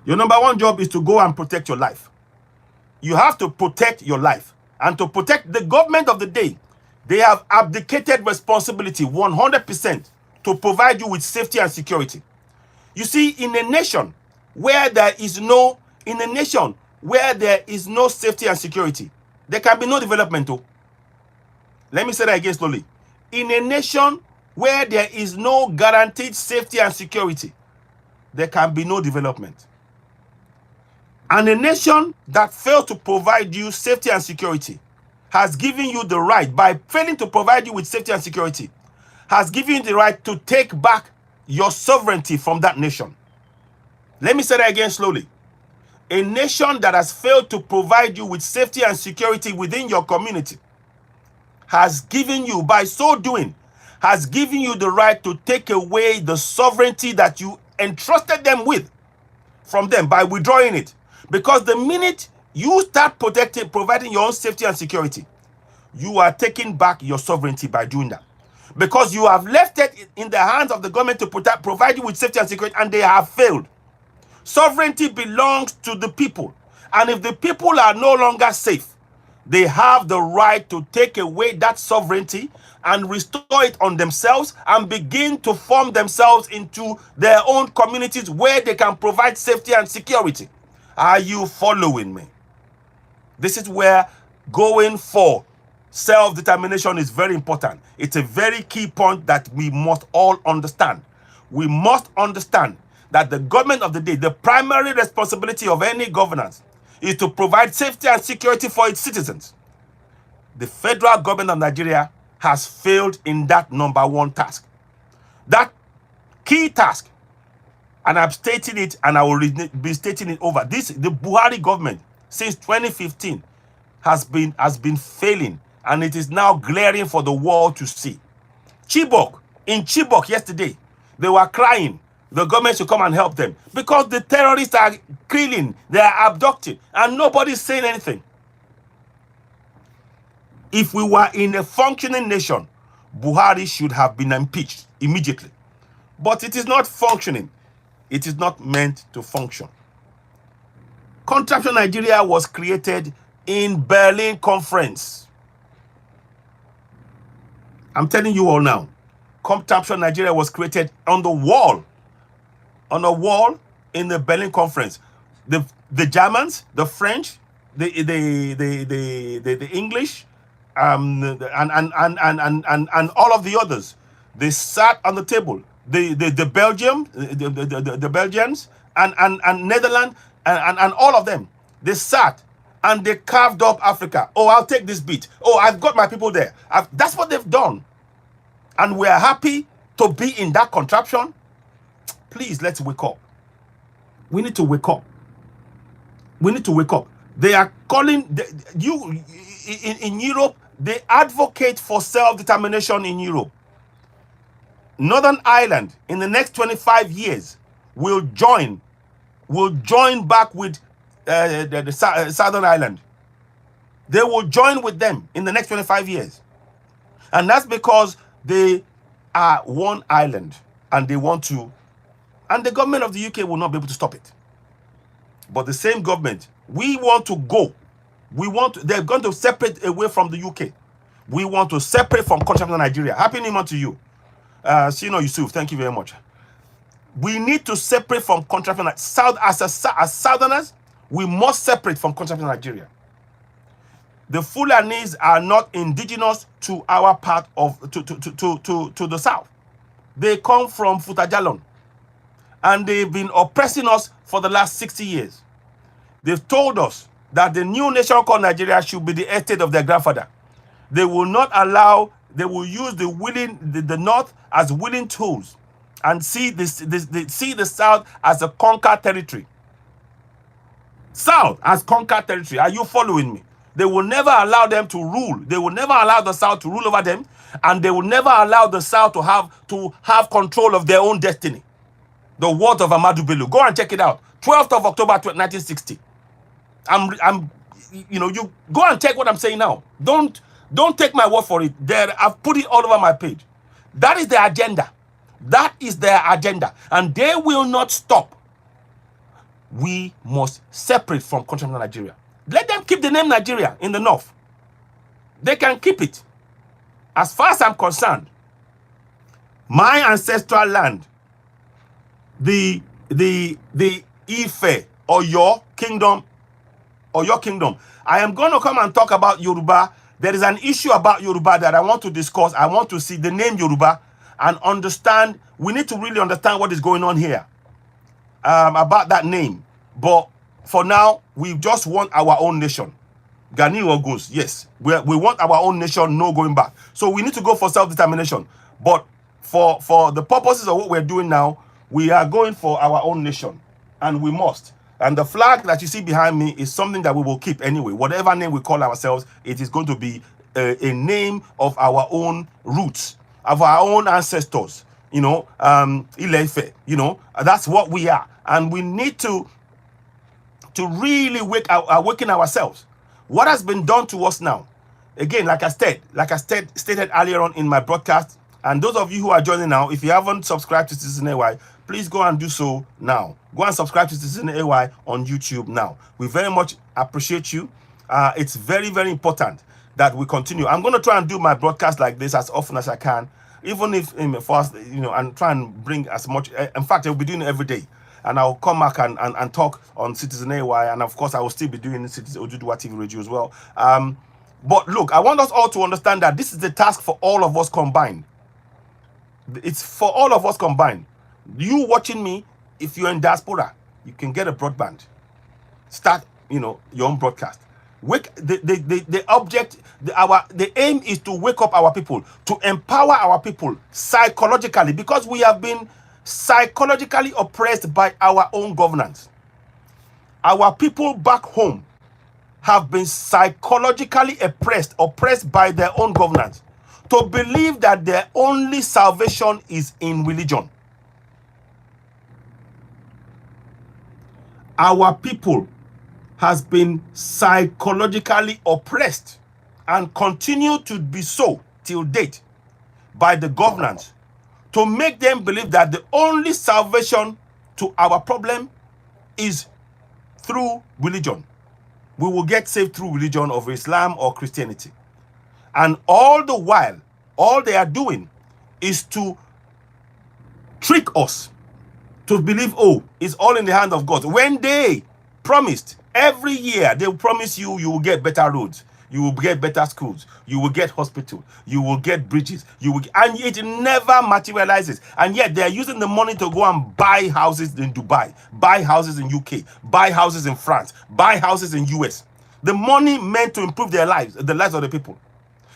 Your number one job is to go and protect your life. You have to protect your life. And to protect the government of the day, they have abdicated responsibility 100% to provide you with safety and security. You see, in a nation where there is no safety and security, there can be no development. Oh. Let me say that again slowly. In a nation where there is no guaranteed safety and security, there can be no development. And a nation that fails to provide you safety and security has given you the right, by failing to provide you with safety and security, has given you the right to take back your sovereignty from that nation. Let me say that again slowly. A nation that has failed to provide you with safety and security within your community has given you, by so doing, has given you the right to take away the sovereignty that you entrusted them with from them by withdrawing it. Because the minute you start providing your own safety and security, you are taking back your sovereignty by doing that. Because you have left it in the hands of the government to provide you with safety and security, and they have failed. Sovereignty belongs to the people. And if the people are no longer safe, they have the right to take away that sovereignty and restore it on themselves and begin to form themselves into their own communities where they can provide safety and security. Are you following me? This is where going for self-determination is very important. It's a very key point that we must all understand. We must understand that the government of the day, the primary responsibility of any governance, is to provide safety and security for its citizens. The federal government of Nigeria has failed in that number one task. That key task, and I'm stating it, and I will be stating it over. The Buhari government, since 2015, has been failing, and it is now glaring for the world to see. In Chibok yesterday, they were crying. The government should come and help them because the terrorists are killing, they are abducting, and nobody's saying anything. If we were in a functioning nation, Buhari should have been impeached immediately. But it is not functioning. It is not meant to function. Contraption Nigeria was created in Berlin Conference. I'm telling you all now. Contraption Nigeria was created on the wall. On a wall in the Berlin Conference. The Germans, the French, the English, and all of the others, they sat on the table. The Belgians and Netherlands and all of them, they sat and they carved up Africa. Oh, I'll take this bit. Oh, I've got my people there. That's what they've done. And we're happy to be in that contraption. Please, let's wake up. We need to wake up. We need to wake up. They are calling in Europe. They advocate for self-determination in Europe. Northern Ireland in the next 25 years will join back with the Southern Ireland. They will join with them in the next 25 years. And that's because they are one island and they want to. And the government of the UK will not be able to stop it. But the same government, we want to go. They're going to separate away from the UK. We want to separate from Contraption Nigeria. Happy New Month to you. Sino Yusuf, thank you very much. We need to separate from Contraption Nigeria. As Southerners, we must separate from Contraption Nigeria. The Fulanis are not indigenous to our part of, to the south. They come from Futajalon. And they've been oppressing us for the last 60 years. They've told us that the new nation called Nigeria should be the estate of their grandfather. They will not allow, they will use the North as willing tools and see the South as a conquered territory. South has conquered territory. Are you following me? They will never allow them to rule. They will never allow the South to rule over them, and they will never allow the South to have control of their own destiny. The words of Ahmadu Bello. Go and check it out. 12th of October 1960. You go and check what I'm saying now. Don't take my word for it. There, I've put it all over my page. That is their agenda. That is their agenda, and they will not stop. We must separate from continental Nigeria. Let them keep the name Nigeria in the north. They can keep it. As far as I'm concerned, my ancestral land, the Ife or your kingdom, I am going to come and talk about Yoruba. There is an issue about Yoruba that I want to discuss. I want to see the name Yoruba and understand. We need to really understand what is going on here. About that name. But for now, we just want our own nation. Gani or goes, yes. We want our own nation, no going back. So we need to go for self-determination. But for the purposes of what we're doing now, we are going for our own nation. And we must. And the flag that you see behind me is something that we will keep anyway. Whatever name we call ourselves, it is going to be a name of our own roots, of our own ancestors. Ile-Ife, that's what we are. And we need to really awaken ourselves. What has been done to us now? Again, like I stated earlier on in my broadcast, and those of you who are joining now, if you haven't subscribed to Citizen AY, please go and do so now. Go and subscribe to Citizen AY on YouTube now. We very much appreciate you. It's very, very important that we continue. I'm going to try and do my broadcast like this as often as I can, even if first, and try and bring as much. In fact, I'll be doing it every day. And I'll come back and talk on Citizen AY. And of course, I will still be doing Citizen Oduduwa TV Radio as well. But look, I want us all to understand that this is the task for all of us combined. It's for all of us combined. You watching me, if you're in diaspora, you can get a broadband. Start, your own broadcast. The aim is to wake up our people, to empower our people psychologically, because we have been psychologically oppressed by our own governance. Our people back home have been psychologically oppressed by their own governance, to believe that their only salvation is in religion. Our people has been psychologically oppressed and continue to be so till date by the governance, to make them believe that the only salvation to our problem is through religion. We will get saved through religion of Islam or Christianity. And all the while, all they are doing is to trick us to believe, it's all in the hand of God. When they promised, every year, they will promise you will get better roads, you will get better schools, you will get hospital, you will get bridges, and it never materializes. And yet they are using the money to go and buy houses in Dubai, buy houses in UK, buy houses in France, buy houses in US. The money meant to improve their lives, the lives of the people.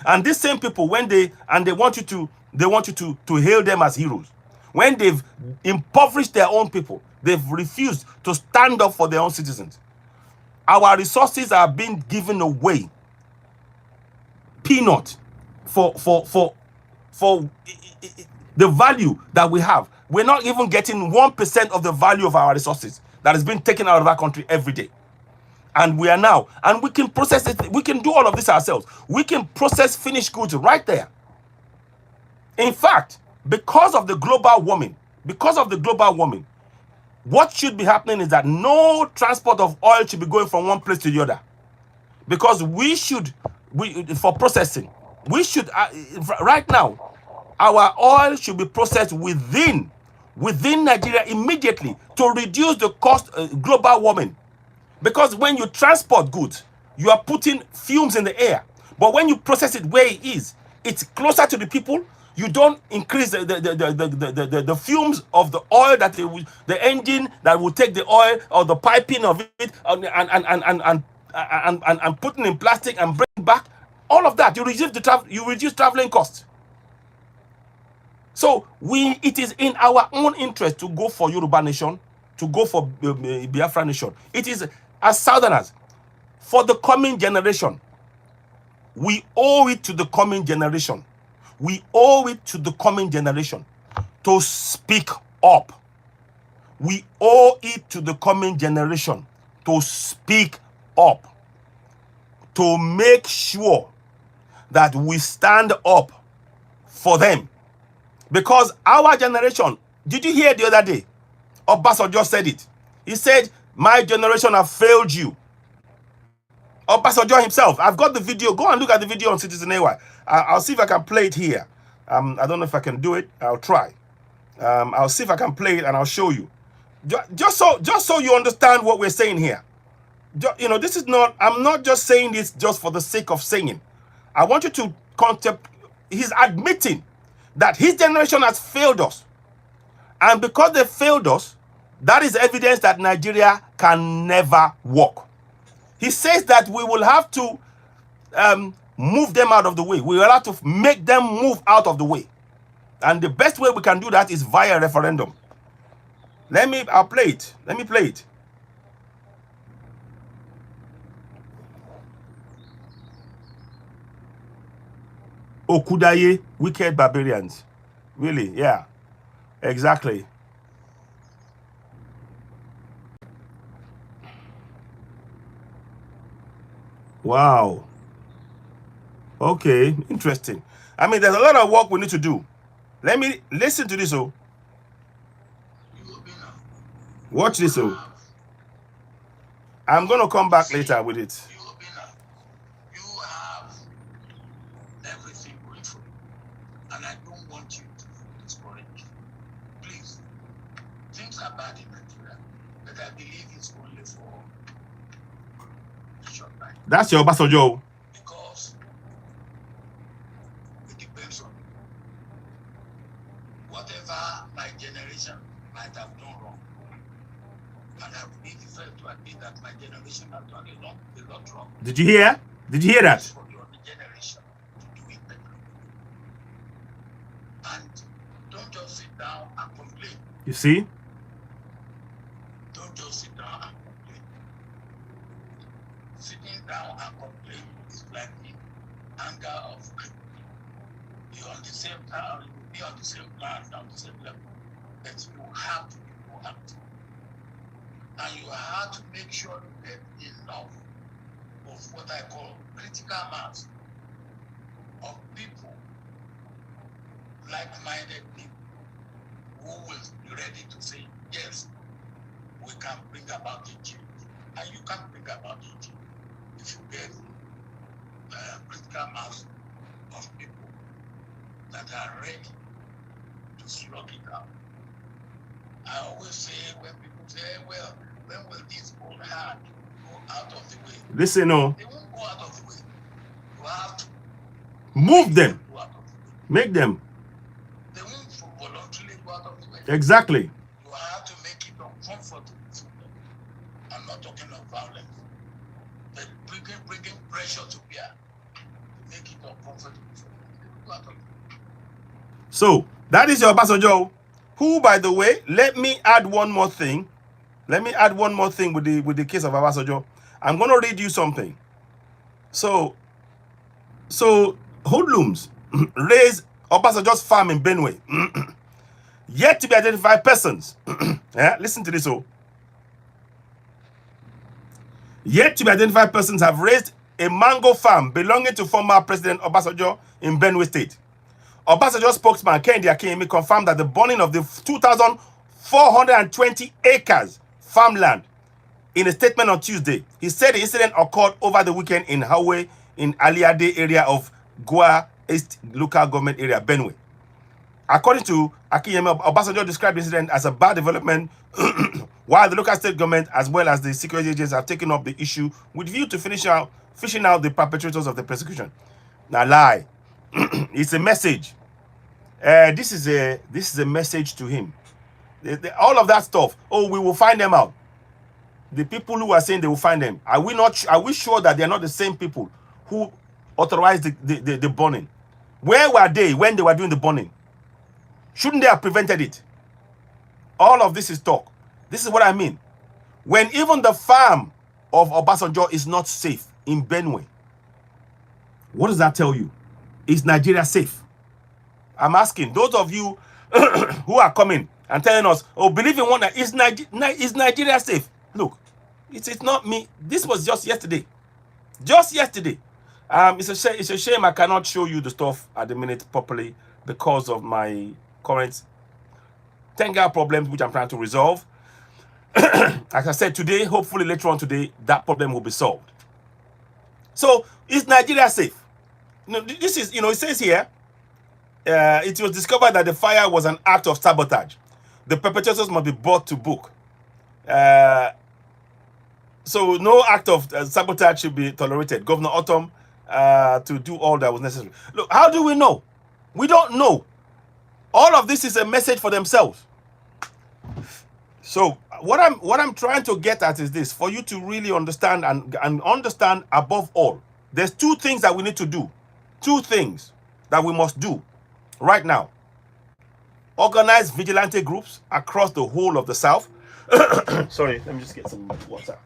And these same people, when they want you to hail them as heroes. When they've impoverished their own people, they've refused to stand up for their own citizens. Our resources are being given away. Peanut for the value that we have. We're not even getting 1% of the value of our resources that is being taken out of our country every day. And we are now, and we can process it. We can do all of this ourselves. We can process finished goods right there. In fact, because of the global warming, what should be happening is that no transport of oil should be going from one place to the other. Because for processing, right now, our oil should be processed within Nigeria immediately to reduce the cost, global warming. Because when you transport goods, you are putting fumes in the air. But when you process it where it is, it's closer to the people. You don't increase the fumes of the oil the engine that will take the oil, or the piping of it, and putting in plastic and bring back. All of that, you reduce traveling costs. So it is in our own interest to go for Yoruba nation, to go for Biafra nation. It is as Southerners, for the coming generation. We owe it to the coming generation. We owe it to the coming generation to speak up. We owe it to the coming generation to speak up, to make sure that we stand up for them. Because our generation, did you hear the other day? Obasanjo just said it. He said, my generation have failed you. Obasanjo himself. I've got the video. Go and look at the video on Citizen AY. I'll see if I can play it here. I don't know if I can do it. I'll try. I'll see if I can play it and I'll show you. Just so you understand what we're saying here. You know, this is not, I'm not just saying this just for the sake of saying. I want you to concept, he's admitting that his generation has failed us. And because they failed us, that is evidence that Nigeria can never work. He says that we will have to move them out of the way. We will have to make them move out of the way. And the best way we can do that is via referendum. I'll play it. Let me play it. Okudaye, wicked barbarians. Really, yeah. Exactly. Wow. Okay, interesting. I mean, there's a lot of work we need to do. Let me listen to this. Oh, watch this. Oh, I'm gonna come back later with it. You have everything going for you, and I don't want you to feel discouraged. Please, things are bad in Nigeria, but I believe it's only for a short time. That's your Obasanjo. Because it depends on whatever my generation might have done wrong. And I would be fair to admit that my generation has done a lot wrong. Did you hear? Did you hear that? For your generation to do it better. And don't just sit down and complain. You see? Don't just sit down and complain. Sitting down and complain is like the anger of you're on the same town, you'll be on the same plan, on the same level. But you have to be proactive. And you have to make sure you get enough of what I call critical mass of people, like-minded people, who will be ready to say, yes, we can bring about a change. And you can bring about a change if you get critical mass of people that are ready to slug it out. I always say, when people say, well, when will this old hand go out of the way? Listen, no. They won't go out of the way. You have to move them. Go out of the way. Make them. They won't voluntarily go out of the way. Exactly. You have to make it uncomfortable for them. I'm not talking of violence. But bringing pressure to bear to make it uncomfortable for them. They will go out of the way. So, that is your Obasanjo. Who, by the way, let me add one more thing. Let me add one more thing with the case of Obasanjo. I'm going to read you something. So hoodlums raise Obasanjo's farm in Benue. Yet to be identified persons. Yeah, listen to this. Yet to be identified persons have raised a mango farm belonging to former President Obasanjo in Benue State. Obasanjo spokesman Kehinde Akinyemi confirmed that the burning of the 2,420 acres farmland in a statement on Tuesday. He said the incident occurred over the weekend in Hawe in Aliade area of Goa East local government area, Benue. According to Akinyemi, Obasanjo described the incident as a bad development while the local state government as well as the security agents have taken up the issue with view to fishing out the perpetrators of the persecution. Now lie. It's a message. This is a message to him. All of that stuff. Oh, we will find them out. The people who are saying they will find them. Are we sure that they are not the same people who authorized the burning? Where were they when they were doing the burning? Shouldn't they have prevented it? All of this is talk. This is what I mean. When even the farm of Obasanjo is not safe in Benue. What does that tell you? Is Nigeria safe? I'm asking those of you who are coming and telling us, oh, believe in one, is Nigeria safe? Look, it's not me. This was just yesterday. Just yesterday. It's a shame I cannot show you the stuff at the minute properly because of my current technical problems which I'm trying to resolve. As I said today, hopefully later on today, that problem will be solved. So, is Nigeria safe? No, this is, it says here, it was discovered that the fire was an act of sabotage. The perpetrators must be brought to book. So no act of sabotage should be tolerated. Governor Autumn to do all that was necessary. Look, how do we know? We don't know. All of this is a message for themselves. So what I'm trying to get at is this: for you to really understand and understand above all, there's two things that we need to do. Two things that we must do right now. Organize vigilante groups across the whole of the South. Sorry, let me just get some water.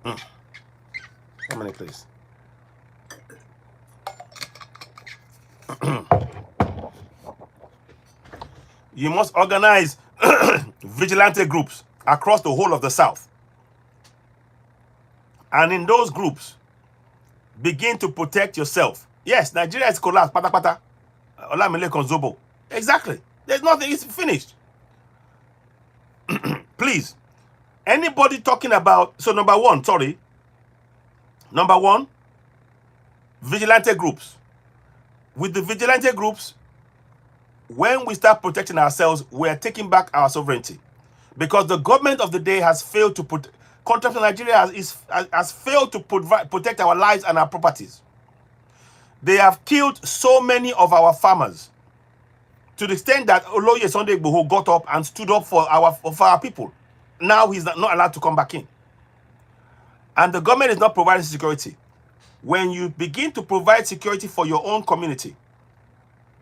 How many, please? You must organize vigilante groups across the whole of the South. And in those groups, begin to protect yourself. Yes, Nigeria is collapsed. Pata pata. Olamile Konzobo. Exactly. There's nothing. It's finished. Please. Anybody talking about... So number one, vigilante groups. With the vigilante groups, when we start protecting ourselves, we're taking back our sovereignty. Because the government of the day has failed to put... Contract to Nigeria has failed to protect our lives and our properties. They have killed so many of our farmers to the extent that Oloye Sunday Igboho got up and stood up for our people. Now he's not allowed to come back in. And the government is not providing security. When you begin to provide security for your own community,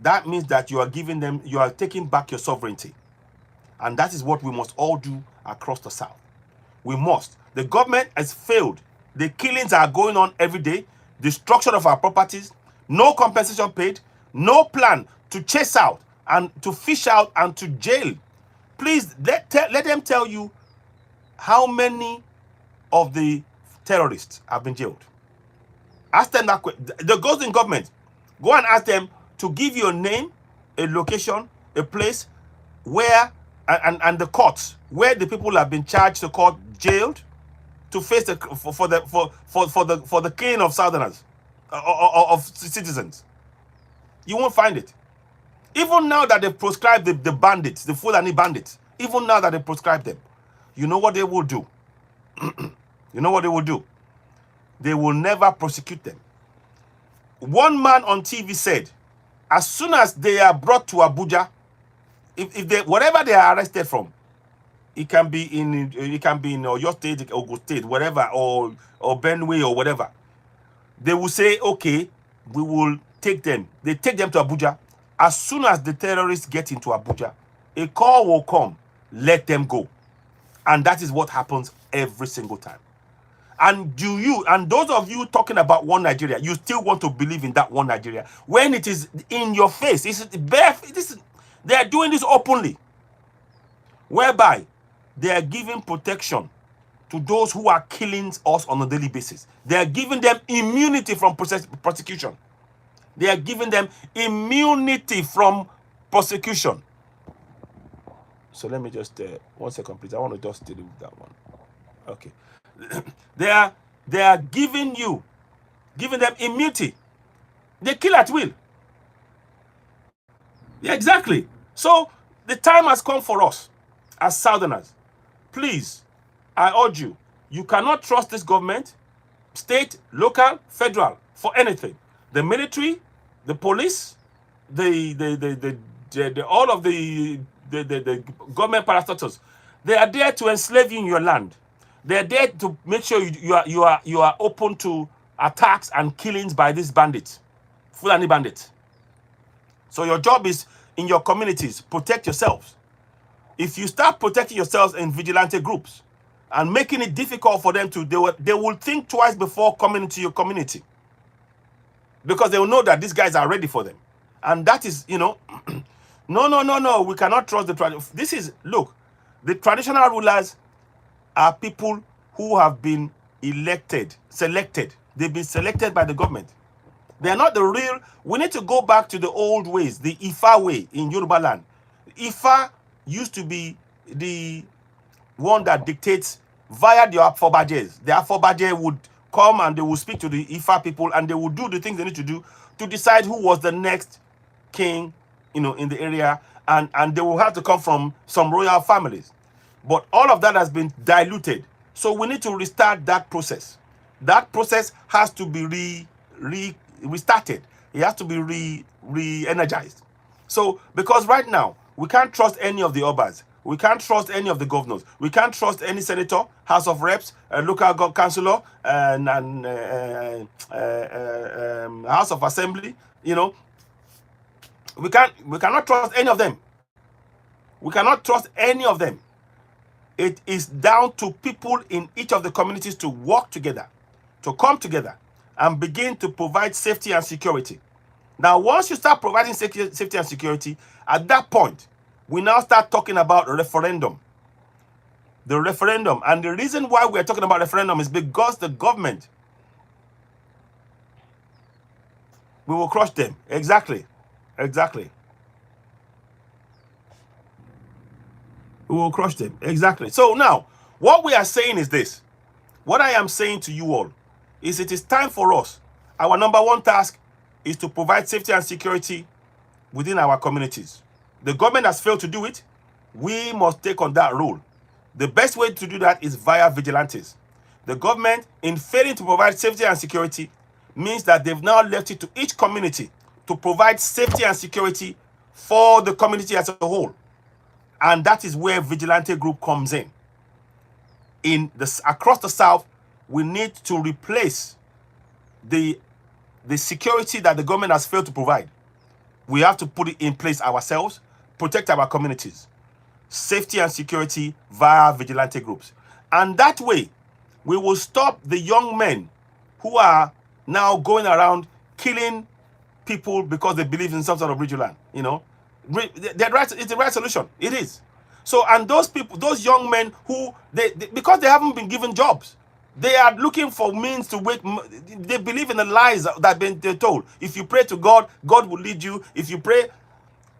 that means that you are taking back your sovereignty. And that is what we must all do across the South. We must. The government has failed. The killings are going on every day. Destruction of our properties. No compensation paid. No plan to chase out and to fish out and to jail. Please, let them tell you how many of the terrorists have been jailed. Ask them that question. The ghost in government, go and ask them to give you a name, a location, a place where, and the courts where the people have been charged to court, jailed, to face for the killing of Southerners, of citizens. You won't find it. Even now that they've proscribed the bandits, the Fulani bandits, even now that they proscribed them, you know what they will do? You know what they will do? They will never prosecute them. One man on TV said, as soon as they are brought to Abuja, if they, whatever they are arrested from, it can be in your state, Ogun State, whatever, or Benue or whatever, they will say, okay, we will take them. They take them to Abuja. As soon as the terrorists get into Abuja, a call will come, let them go. And that is what happens every single time. And those of you talking about one Nigeria, you still want to believe in that one Nigeria when it is in your face. They are doing this openly, whereby they are giving protection to those who are killing us on a daily basis. They are giving them immunity from prosecution. They are giving them immunity from prosecution. So let me just 1 second, please. I want to just deal with that one. Okay. They are giving them immunity. They kill at will. Yeah, exactly. So the time has come for us as Southerners. Please, I urge you, you cannot trust this government, state, local, federal, for anything. The military, the police, all of the government parastatals, they are there to enslave you in your land. They are there to make sure you are open to attacks and killings by these bandits, Fulani bandits. So your job is in your communities, protect yourselves. If you start protecting yourselves in vigilante groups, and making it difficult for them to, they will think twice before coming into your community, because they will know that these guys are ready for them. And that is, no, we cannot trust the tradition. This is, look, the traditional rulers are people who have been selected. They've been selected by the government. They're not the real. We need to go back to the old ways, the Ifa way in Yoruba land. Ifa used to be the one that dictates via the Afobajes. The Afobaje would come and they will speak to the Ifa people, and they will do the things they need to do to decide who was the next king, in the area, and they will have to come from some royal families. But all of that has been diluted. So we need to restart that process. That process has to be restarted. It has to be re-energized. So, because right now, we can't trust any of the obas. We can't trust any of the governors. We can't trust any senator, House of Reps, local councillor, and House of Assembly. We cannot trust any of them. We cannot trust any of them. It is down to people in each of the communities to work together, to come together, and begin to provide safety and security. Now, once you start providing safety and security, at that point, we now start talking about a referendum. The referendum. And the reason why we are talking about referendum is because the government, we will crush them. Exactly. We will crush them. Exactly. So now, what we are saying is this. What I am saying to you all is it is time for us. Our number one task is to provide safety and security within our communities. The government has failed to do it. We must take on that role. The best way to do that is via vigilantes. The government, in failing to provide safety and security, means that they've now left it to each community to provide safety and security for the community as a whole. And that is where vigilante group comes in. Across the South, we need to replace the security that the government has failed to provide. We have to put it in place ourselves, protect our communities. Safety and security via vigilante groups. And that way, we will stop the young men who are now going around killing people because they believe in some sort of regional land, It's the right solution. It is. So, and those people, those young men who, because they haven't been given jobs, they are looking for means to wake. They believe in the lies that they're told. If you pray to God, God will lead you. If you pray,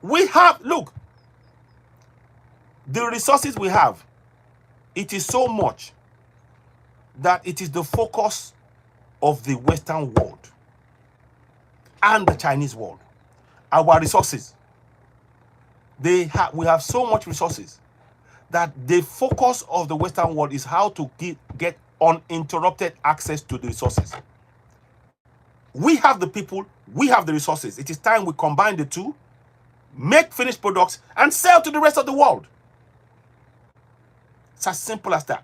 look, the resources we have, it is so much that it is the focus of the Western world and the Chinese world. Our resources, we have so much resources that the focus of the Western world is how to get uninterrupted access to the resources. We have the people, we have the resources. It is time we combine the two, make finished products, and sell to the rest of the world. It's as simple as that.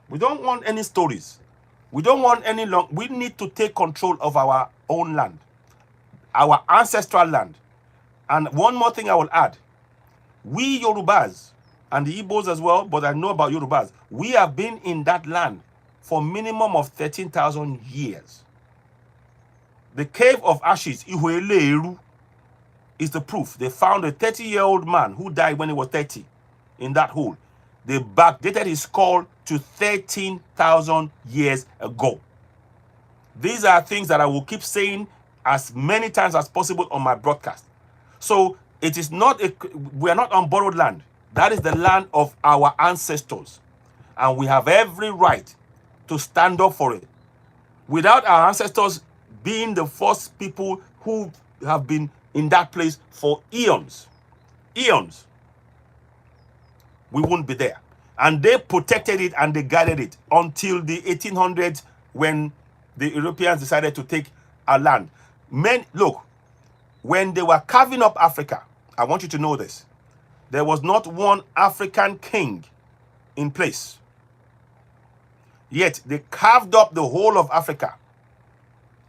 We don't want any stories. We don't want any we need to take control of our own land, our ancestral land. And one more thing I will add. We Yorubas, and the Igbos as well, but I know about Yorubas, we have been in that land for minimum of 13,000 years. The cave of ashes, Ihueleru, is the proof. They found a 30-year-old man who died when he was 30 in that hole. They backdated his skull to 13,000 years ago. These are things that I will keep saying as many times as possible on my broadcast. So it is not we are not on borrowed land. That is the land of our ancestors. And we have every right to stand up for it. Without our ancestors being the first people who have been in that place for eons, we wouldn't be there. And they protected it and they guided it until the 1800s when the Europeans decided to take our land. Look, when they were carving up Africa, I want you to know this, there was not one African king in place. Yet they carved up the whole of Africa,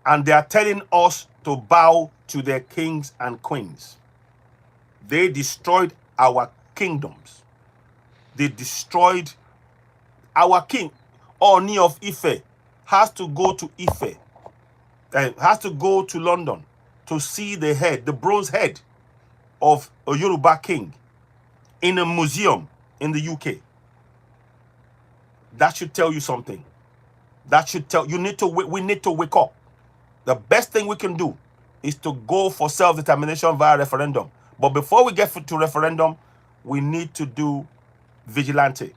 and they are telling us to bow to their kings and queens. They destroyed our kingdoms. They destroyed our king, Oni of Ife, has to go to Ife, has to go to London to see the head, the bronze head of a Yoruba king in a museum in the UK. That should tell you something. That should tell you we need to wake up. The best thing we can do is to go for self-determination via referendum. But before we get to referendum, we need to do vigilante.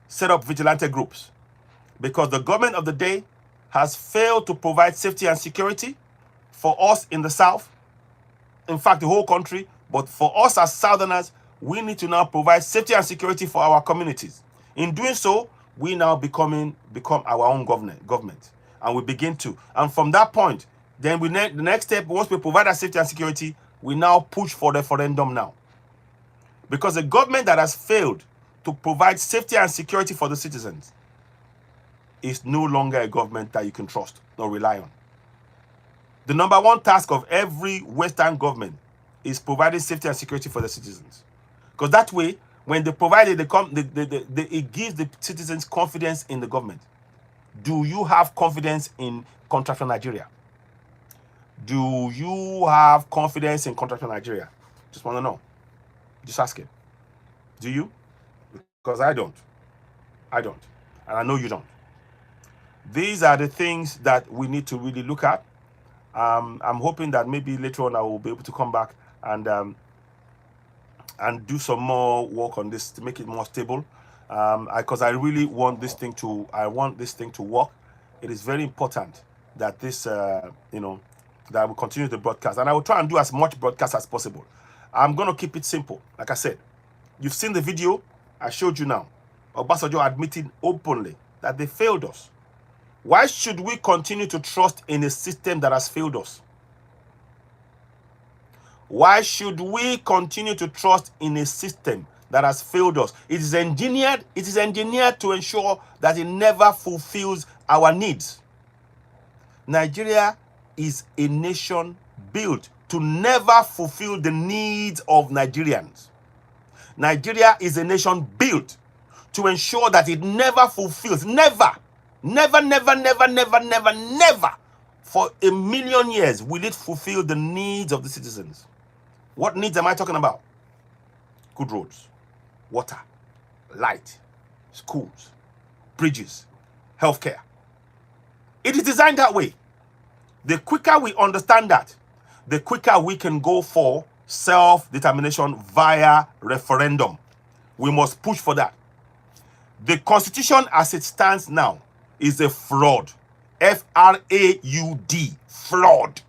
Set up vigilante groups. Because the government of the day has failed to provide safety and security for us in the South. In fact, the whole country. But for us as Southerners, we need to now provide safety and security for our communities. In doing so, we now become our own government. And we begin to. And from that point, then the next step, once we provide that safety and security, we now push for referendum now. Because a government that has failed to provide safety and security for the citizens is no longer a government that you can trust or rely on. The number one task of every Western government is providing safety and security for the citizens. Because that way, when they provide it, it gives the citizens confidence in the government. Do you have confidence in Contractor Nigeria? Do you have confidence in Contractor Nigeria? Just want to know. Just ask him. Do you? Because I don't. I don't. And I know you don't. These are the things that we need to really look at. I'm hoping that maybe later on I will be able to come back and do some more work on this to make it more stable. Because I really want this thing to work. It is very important that this, that I will continue the broadcast. And I will try and do as much broadcast as possible. I'm going to keep it simple. Like I said, you've seen the video. I showed you now. Obasanjo admitting openly that they failed us. Why should we continue to trust in a system that has failed us? Why should we continue to trust in a system that has failed us? It is engineered to ensure that it never fulfills our needs. Nigeria is a nation built to never fulfill the needs of Nigerians. Nigeria is a nation built to ensure that it never fulfills, never, for a million years will it fulfill the needs of the citizens. What needs am I talking about? Good roads, water, light, schools, bridges, healthcare. It is designed that way. The quicker we understand that, the quicker we can go for self-determination via referendum. We must push for that. The Constitution as it stands now is a fraud. F-R-A-U-D. Fraud.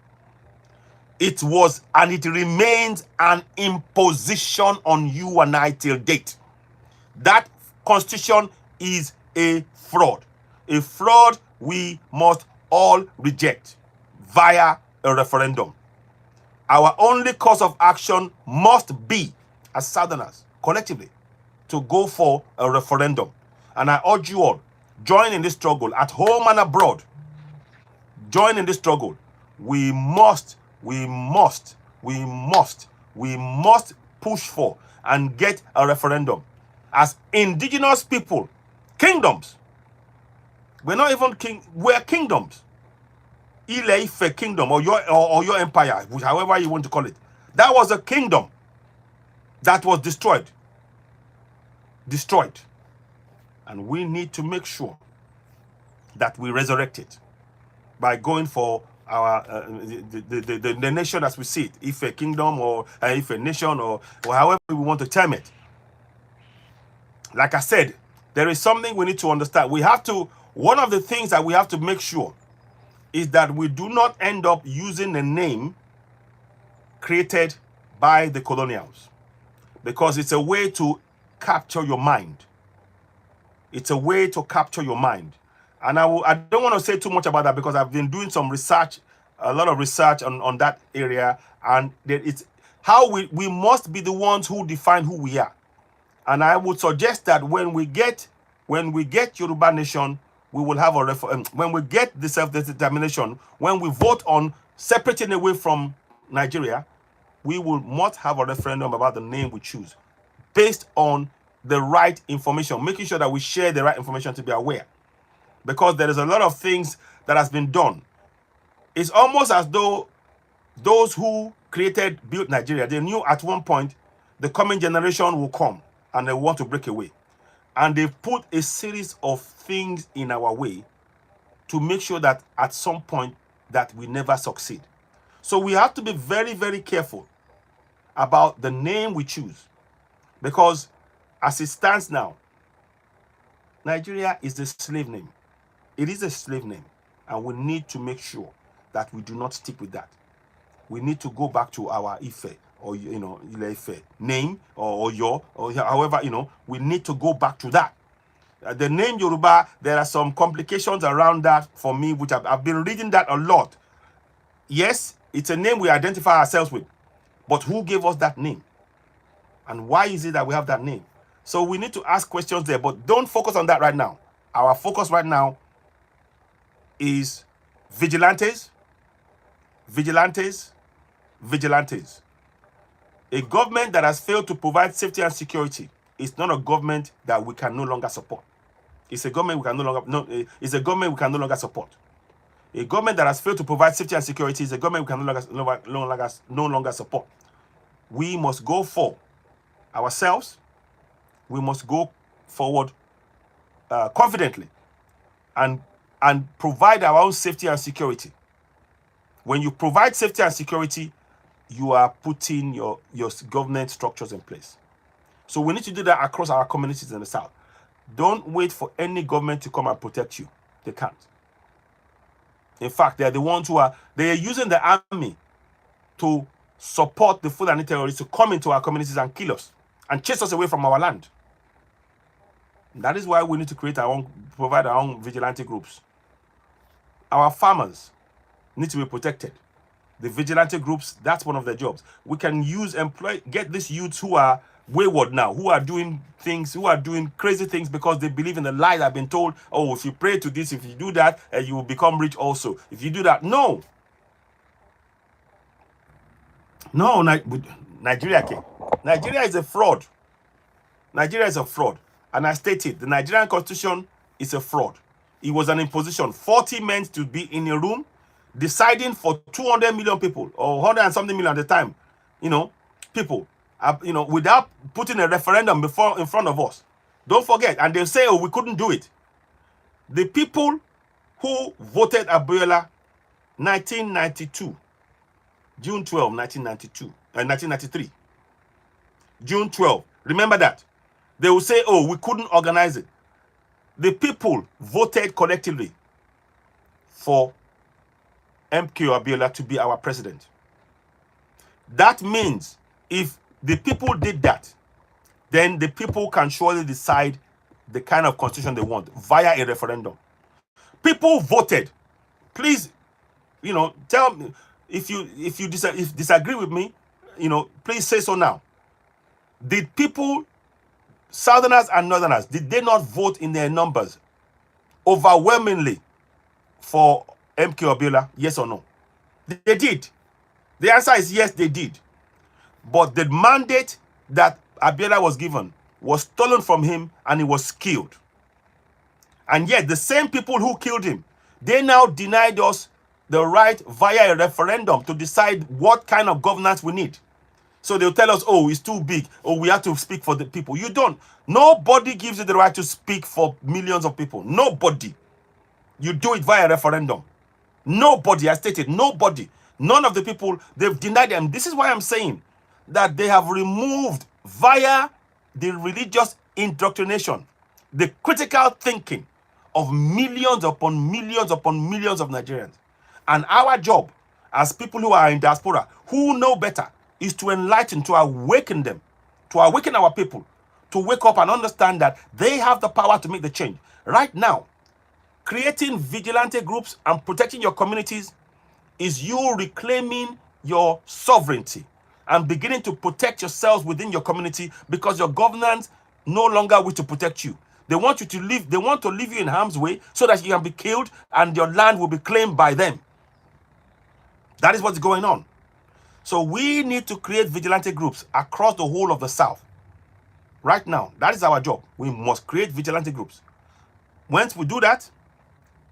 It was and it remains an imposition on you and I till date. That Constitution is a fraud. A fraud we must all reject via a referendum. Our only course of action must be, as Southerners, collectively, to go for a referendum. And I urge you all, join in this struggle at home and abroad. Join in this struggle. We must push for and get a referendum. As indigenous people, kingdoms. We're not even we're kingdoms. Ile-Ife kingdom or your empire, however you want to call it. That was a kingdom that was destroyed. Destroyed. And we need to make sure that we resurrect it by going for our the nation as we see it, if a kingdom or if a nation or however we want to term it. Like I said, there is something we need to understand. One of the things that we have to make sure is that we do not end up using a name created by the colonials, because it's a way to capture your mind. It's a way to capture your mind. And I don't want to say too much about that because I've been doing some research, a lot of research on that area. And it's how we must be the ones who define who we are. And I would suggest that when we get Yoruba Nation, we will have when we get the self-determination, when we vote on separating away from Nigeria, we will not have a referendum about the name we choose based on the right information, making sure that we share the right information to be aware. Because there is a lot of things that has been done. It's almost as though those who built Nigeria, they knew at one point the coming generation will come and they want to break away. And they've put a series of things in our way to make sure that at some point that we never succeed. So we have to be very, very careful about the name we choose. Because as it stands now, Nigeria is a slave name. It is a slave name. And we need to make sure that we do not stick with that. We need to go back to our Ife or, Ile-Ife name or Oyo or however, we need to go back to that. The name Yoruba, there are some complications around that for me, which I've been reading that a lot. Yes, it's a name we identify ourselves with, but who gave us that name? And why is it that we have that name? So we need to ask questions there, but don't focus on that right now. Our focus right now is vigilantes, vigilantes, vigilantes. A government that has failed to provide safety and security is not a government that we can no longer support. It's a government we can it's a government we can no longer support. A government that has failed to provide safety and security is a government we can no longer support. We must go for ourselves. We must go forward confidently and provide our own safety and security. When you provide safety and security, you are putting your government structures in place. So we need to do that across our communities in the South. Don't wait for any government to come and protect you. They can't. In fact, they're the ones they are using the army to support the Fulani terrorists to come into our communities and kill us and chase us away from our land. That is why we need to provide our own vigilante groups. Our farmers need to be protected. The vigilante groups, that's one of their jobs. We can get these youths who are wayward now, who are doing crazy things because they believe in the lie that have been told, oh, if you pray to this, if you do that, you will become rich also. If you do that, no. No, Nigeria is a fraud. Nigeria is a fraud. And I stated, the Nigerian constitution is a fraud. It was an imposition. 40 men to be in a room deciding for 200 million people or 100 and something million at the time, people, without putting a referendum in front of us. Don't forget. And they say, oh, we couldn't do it. The people who voted Abiola 1992, June 12, 1993, June 12, remember that. They will say, oh, we couldn't organize it. The people voted collectively for MK Abiola to be our president. That means if the people did that, then the people can surely decide the kind of constitution they want via a referendum. People voted. Please, tell me if you disagree with me, please say so now. Did people, Southerners and Northerners, did they not vote in their numbers overwhelmingly for MK Abiola? Yes or no? They did. The answer is yes, they did. But the mandate that Abiola was given was stolen from him and he was killed. And yet the same people who killed him, they now denied us the right via a referendum to decide what kind of governance we need. So they'll tell us, oh, it's too big. Oh, we have to speak for the people. You don't. Nobody gives you the right to speak for millions of people. Nobody. You do it via referendum. Nobody, I stated, nobody. None of the people, they've denied them. This is why I'm saying that they have removed via the religious indoctrination, the critical thinking of millions upon millions upon millions of Nigerians. And our job as people who are in diaspora, who know better, is to enlighten, to awaken them, to awaken our people, to wake up and understand that they have the power to make the change. Right now, creating vigilante groups and protecting your communities is you reclaiming your sovereignty and beginning to protect yourselves within your community because your governance no longer wish to protect you. They want you to live, they want to leave you in harm's way so that you can be killed and your land will be claimed by them. That is what's going on. So we need to create vigilante groups across the whole of the South. right now. That is our job. We must create vigilante groups. Once we do that,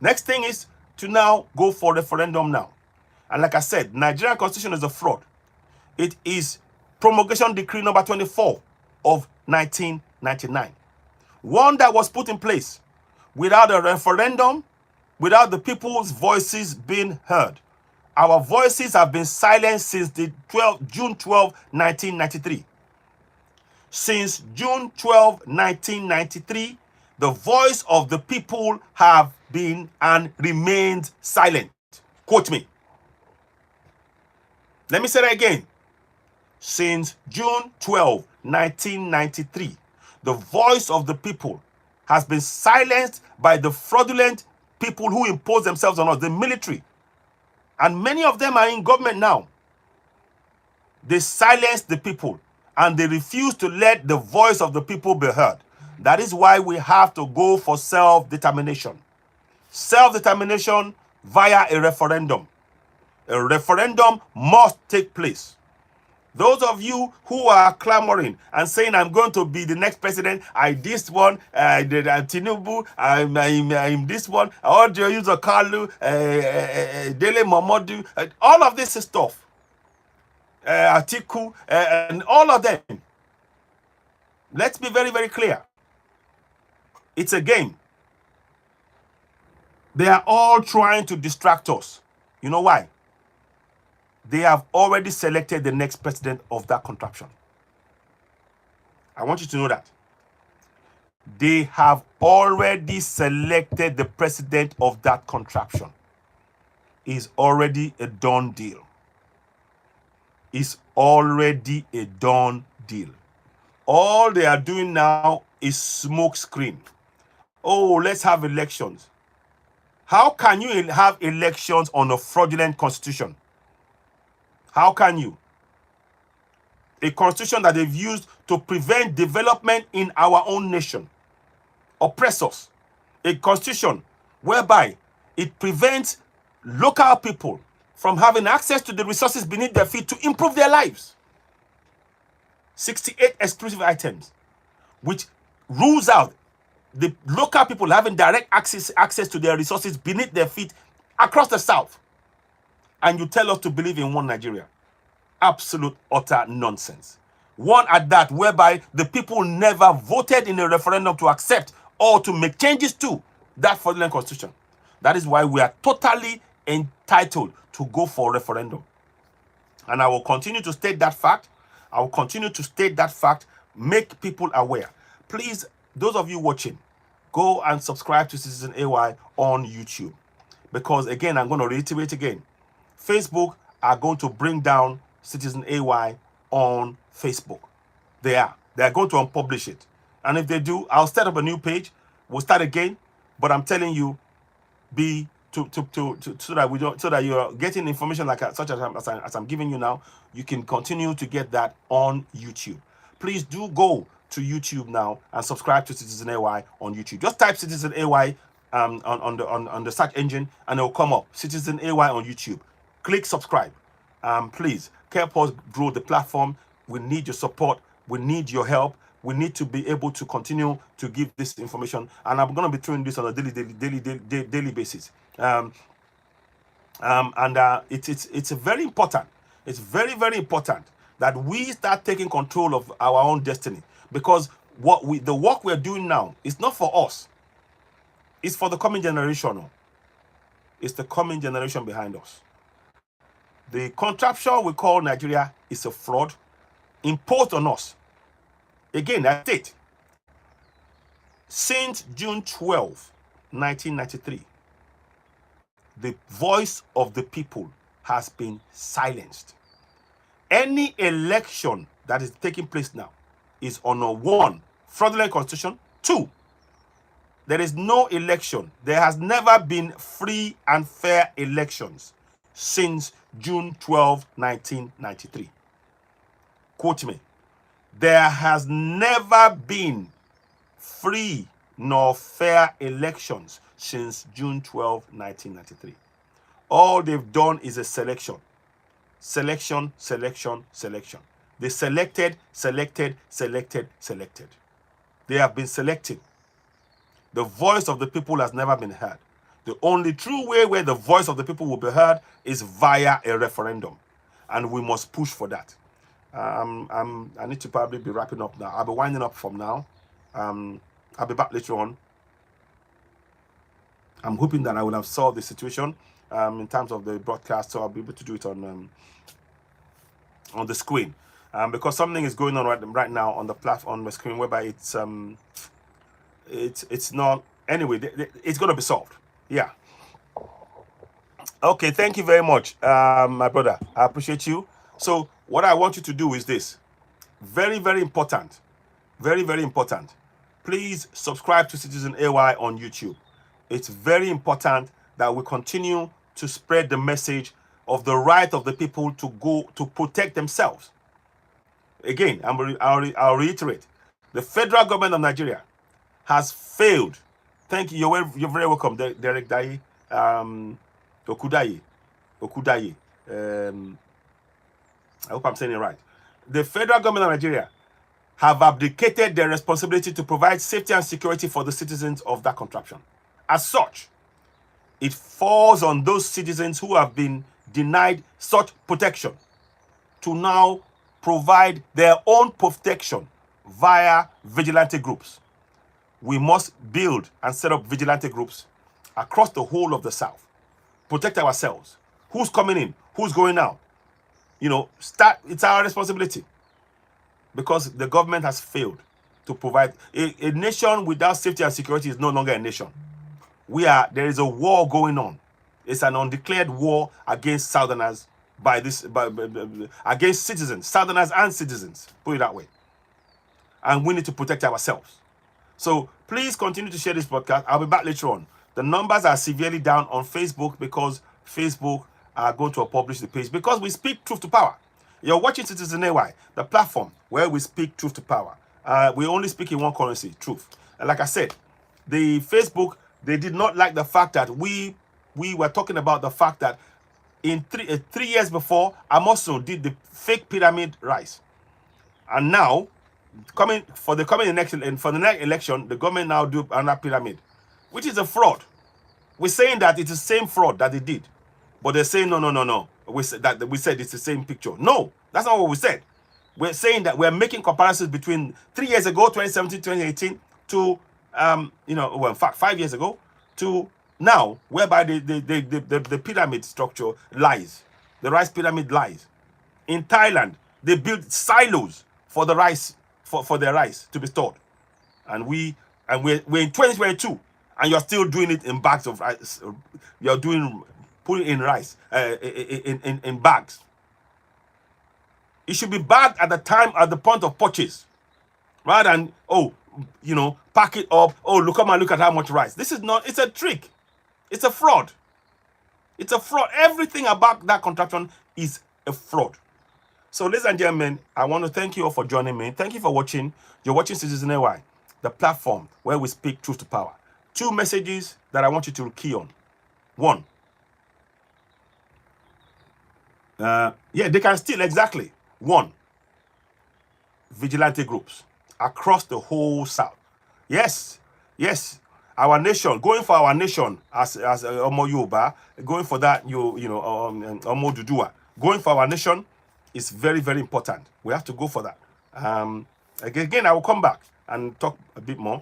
next thing is to now go for referendum now. And like I said, Nigerian constitution is a fraud. It is promulgation decree number 24 of 1999. One that was put in place without a referendum, without the people's voices being heard. Our voices have been silenced since June 12, 1993. Since June 12, 1993, the voice of the people have been and remained silent. Quote me. Let me say that again. Since June 12, 1993, the voice of the people has been silenced by the fraudulent people who impose themselves on us, the military. And many of them are in government now. They silence the people and they refuse to let the voice of the people be heard. That is why we have to go for self-determination. Self-determination via a referendum. A referendum must take place. Those of you who are clamoring and saying, I'm going to be the next president, I this one, Tinubu, I'm this one, Audio User Kalu, Dele Momodu, all of this stuff, Atiku, and all of them. Let's be very, very clear. It's a game. They are all trying to distract us. You know why? They have already selected the next president of that contraption. I want you to know that. They have already selected the president of that contraption. It's already a done deal. It's already a done deal. All they are doing now is smoke screen. Oh, let's have elections. How can you have elections on a fraudulent constitution? How can you? A constitution that they've used to prevent development in our own nation. Oppress us. A constitution whereby it prevents local people from having access to the resources beneath their feet to improve their lives. 68 exclusive items, which rules out the local people having direct access to their resources beneath their feet across the South. And you tell us to believe in one Nigeria. Absolute, utter nonsense. One at that, whereby the people never voted in a referendum to accept or to make changes to that fraudulent constitution. That is why we are totally entitled to go for a referendum. And I will continue to state that fact. I will continue to state that fact, make people aware. Please, those of you watching, go and subscribe to Citizen AY on YouTube. Because again, I'm going to reiterate again, Facebook are going to bring down Citizen AY on Facebook. They are going to unpublish it. And if they do, I'll start up a new page. We'll start again. But I'm telling you, so that you're getting information like such as I'm giving you now, you can continue to get that on YouTube. Please do go to YouTube now and subscribe to Citizen AY on YouTube. Just type Citizen AY on the search engine and it will come up. Citizen AY on YouTube. Click subscribe. Please help us grow the platform. We need your support. We need your help. We need to be able to continue to give this information. And I'm going to be doing this on a daily basis. It's very important. It's very, very important that we start taking control of our own destiny, because the work we're doing now is not for us. It's for the coming generation. It's the coming generation behind us. The contraption we call Nigeria is a fraud imposed on us. Again, I state, since June 12, 1993, the voice of the people has been silenced. Any election that is taking place now is on a 1, fraudulent constitution. 2, there is no election. There has never been free and fair elections since June 12, 1993. Quote me. There has never been free nor fair elections since June 12, 1993. All they've done is a selection. Selection, selection, selection. They selected. They have been selected. The voice of the people has never been heard. The only true way where the voice of the people will be heard is via a referendum. And we must push for that. I need to probably be wrapping up now. I'll be winding up from now. I'll be back later on. I'm hoping that I will have solved the situation in terms of the broadcast, so I'll be able to do it on the screen. Because something is going on right now on the platform, on the screen, whereby it's not. Anyway, it's going to be solved. Yeah. Okay, thank you very much, my brother. I appreciate you. So what I want you to do is this. Very, very important. Very, very important. Please subscribe to Citizen AY on YouTube. It's very important that we continue to spread the message of the right of the people to go to protect themselves. Again, I'll reiterate. The federal government of Nigeria has failed. Thank you. You're very welcome, Derek Dai, Okudaye. I hope I'm saying it right. The federal government of Nigeria have abdicated their responsibility to provide safety and security for the citizens of that contraption. As such, it falls on those citizens who have been denied such protection to now provide their own protection via vigilante groups. We must build and set up vigilante groups across the whole of the South. Protect ourselves. Who's coming in? Who's going out? You know, it's our responsibility, because the government has failed to provide. A nation without safety and security is no longer a nation. There is a war going on. It's an undeclared war against Southerners against citizens, Southerners and citizens, put it that way. And we need to protect ourselves. So please continue to share this podcast. I'll be back later on. The numbers are severely down on Facebook because Facebook are going to publish the page, because we speak truth to power. You're watching Citizen AY, the platform where we speak truth to power. We only speak in one currency, truth. And like I said, the Facebook, they did not like the fact that we were talking about the fact that in 3 years before, Amosun did the fake pyramid rise. And now, for the next election, the government now do another pyramid, which is a fraud. We're saying that it's the same fraud that they did. But they're saying, no. We said it's the same picture. No, that's not what we said. We're saying that we're making comparisons between 3 years ago, 2017, 2018, to, in fact, 5 years ago, to now, whereby the pyramid structure lies. The rice pyramid lies. In Thailand, they built silos for the rice, for their rice to be stored. And we're in 2022, and you're still doing it in bags of rice. You're putting in rice in bags. It should be bagged at the point of purchase, rather than pack it up. Oh, look at how much rice. This is not. It's a trick. It's a fraud. It's a fraud. Everything about that contraption is a fraud. So, ladies and gentlemen, I want to thank you all for joining me. Thank you for watching. You're watching Citizen AY, the platform where we speak truth to power. 2 messages that I want you to key on. 1. They can steal, exactly. 1. Vigilante groups across the whole South. Yes. Our nation, going for our nation as Omo Yoruba, going for that, Omo Dudua, going for our nation is very, very important. We have to go for that. Again, I will come back and talk a bit more.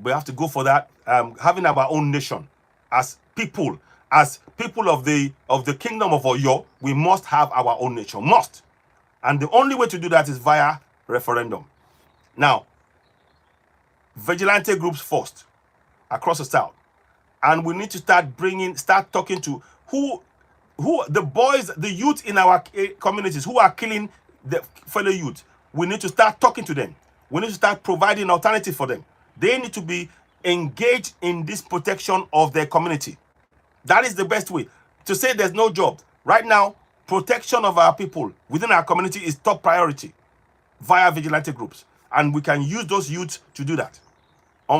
We have to go for that. Having our own nation as people of the kingdom of Oyo, we must have our own nation. Must. And the only way to do that is via referendum. Now, vigilante groups first across the South. And we need to start talking to who the boys, the youth in our communities who are killing the fellow youth. We need to start talking to them. We need to start providing alternative for them. They need to be engaged in this protection of their community. That is the best way. To say there's no job. Right now, protection of our people within our community is top priority via vigilante groups. And we can use those youths to do that.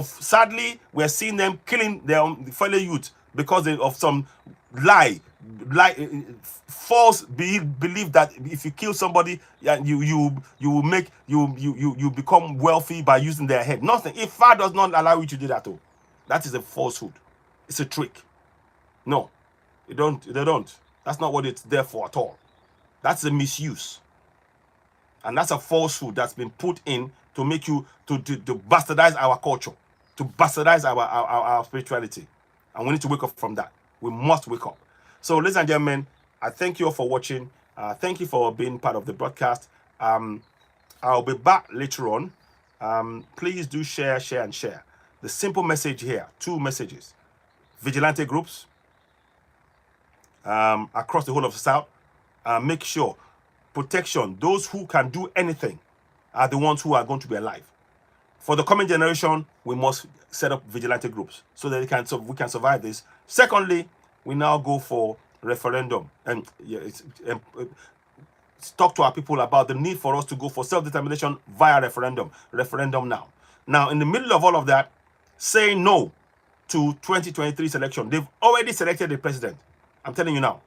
Sadly, we're seeing them killing their fellow youth because of some lie like false believe that if you kill somebody, yeah, you will make you become wealthy by using their head. Nothing. If Father does not allow you to do that, that is a falsehood. It's a trick. No, they don't. That's not what it's there for at all. That's a misuse, and that's a falsehood that's been put in to make you to bastardize our culture, to bastardize our spirituality, and we need to wake up from that. We must wake up. So, ladies and gentlemen, I thank you all for watching. Thank you for being part of the broadcast. I'll be back later on. Please do share. The simple message here, 2 messages. Vigilante groups across the whole of the South. Make sure protection. Those who can do anything are the ones who are going to be alive. For the coming generation, we must set up vigilante groups so that we can survive this. Secondly, we now go for referendum and talk to our people about the need for us to go for self-determination via referendum. Referendum now. Now, in the middle of all of that, saying no to 2023 selection. They've already selected the president. I'm telling you now.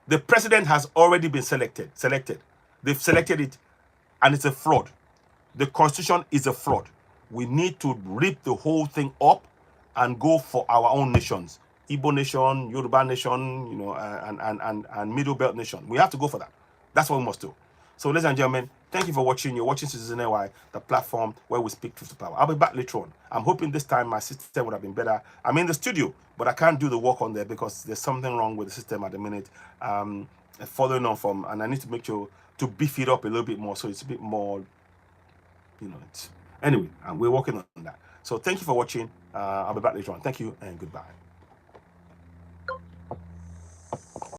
The president has already been selected. They've selected it, and it's a fraud. The constitution is a fraud. We need to rip the whole thing up and go for our own nations. Igbo nation, Yoruba nation, you know, and Middle Belt nation. We have to go for that. That's what we must do. So, ladies and gentlemen, thank you for watching. You're watching Citizen AY, the platform where we speak truth to power. I'll be back later on. I'm hoping this time my system would have been better. I'm in the studio, but I can't do the work on there because there's something wrong with the system at the minute. Following on from, and I need to make sure to beef it up a little bit more so it's a bit more, you know. Anyway, we're working on that. So thank you for watching. I'll be back later on. Thank you and goodbye.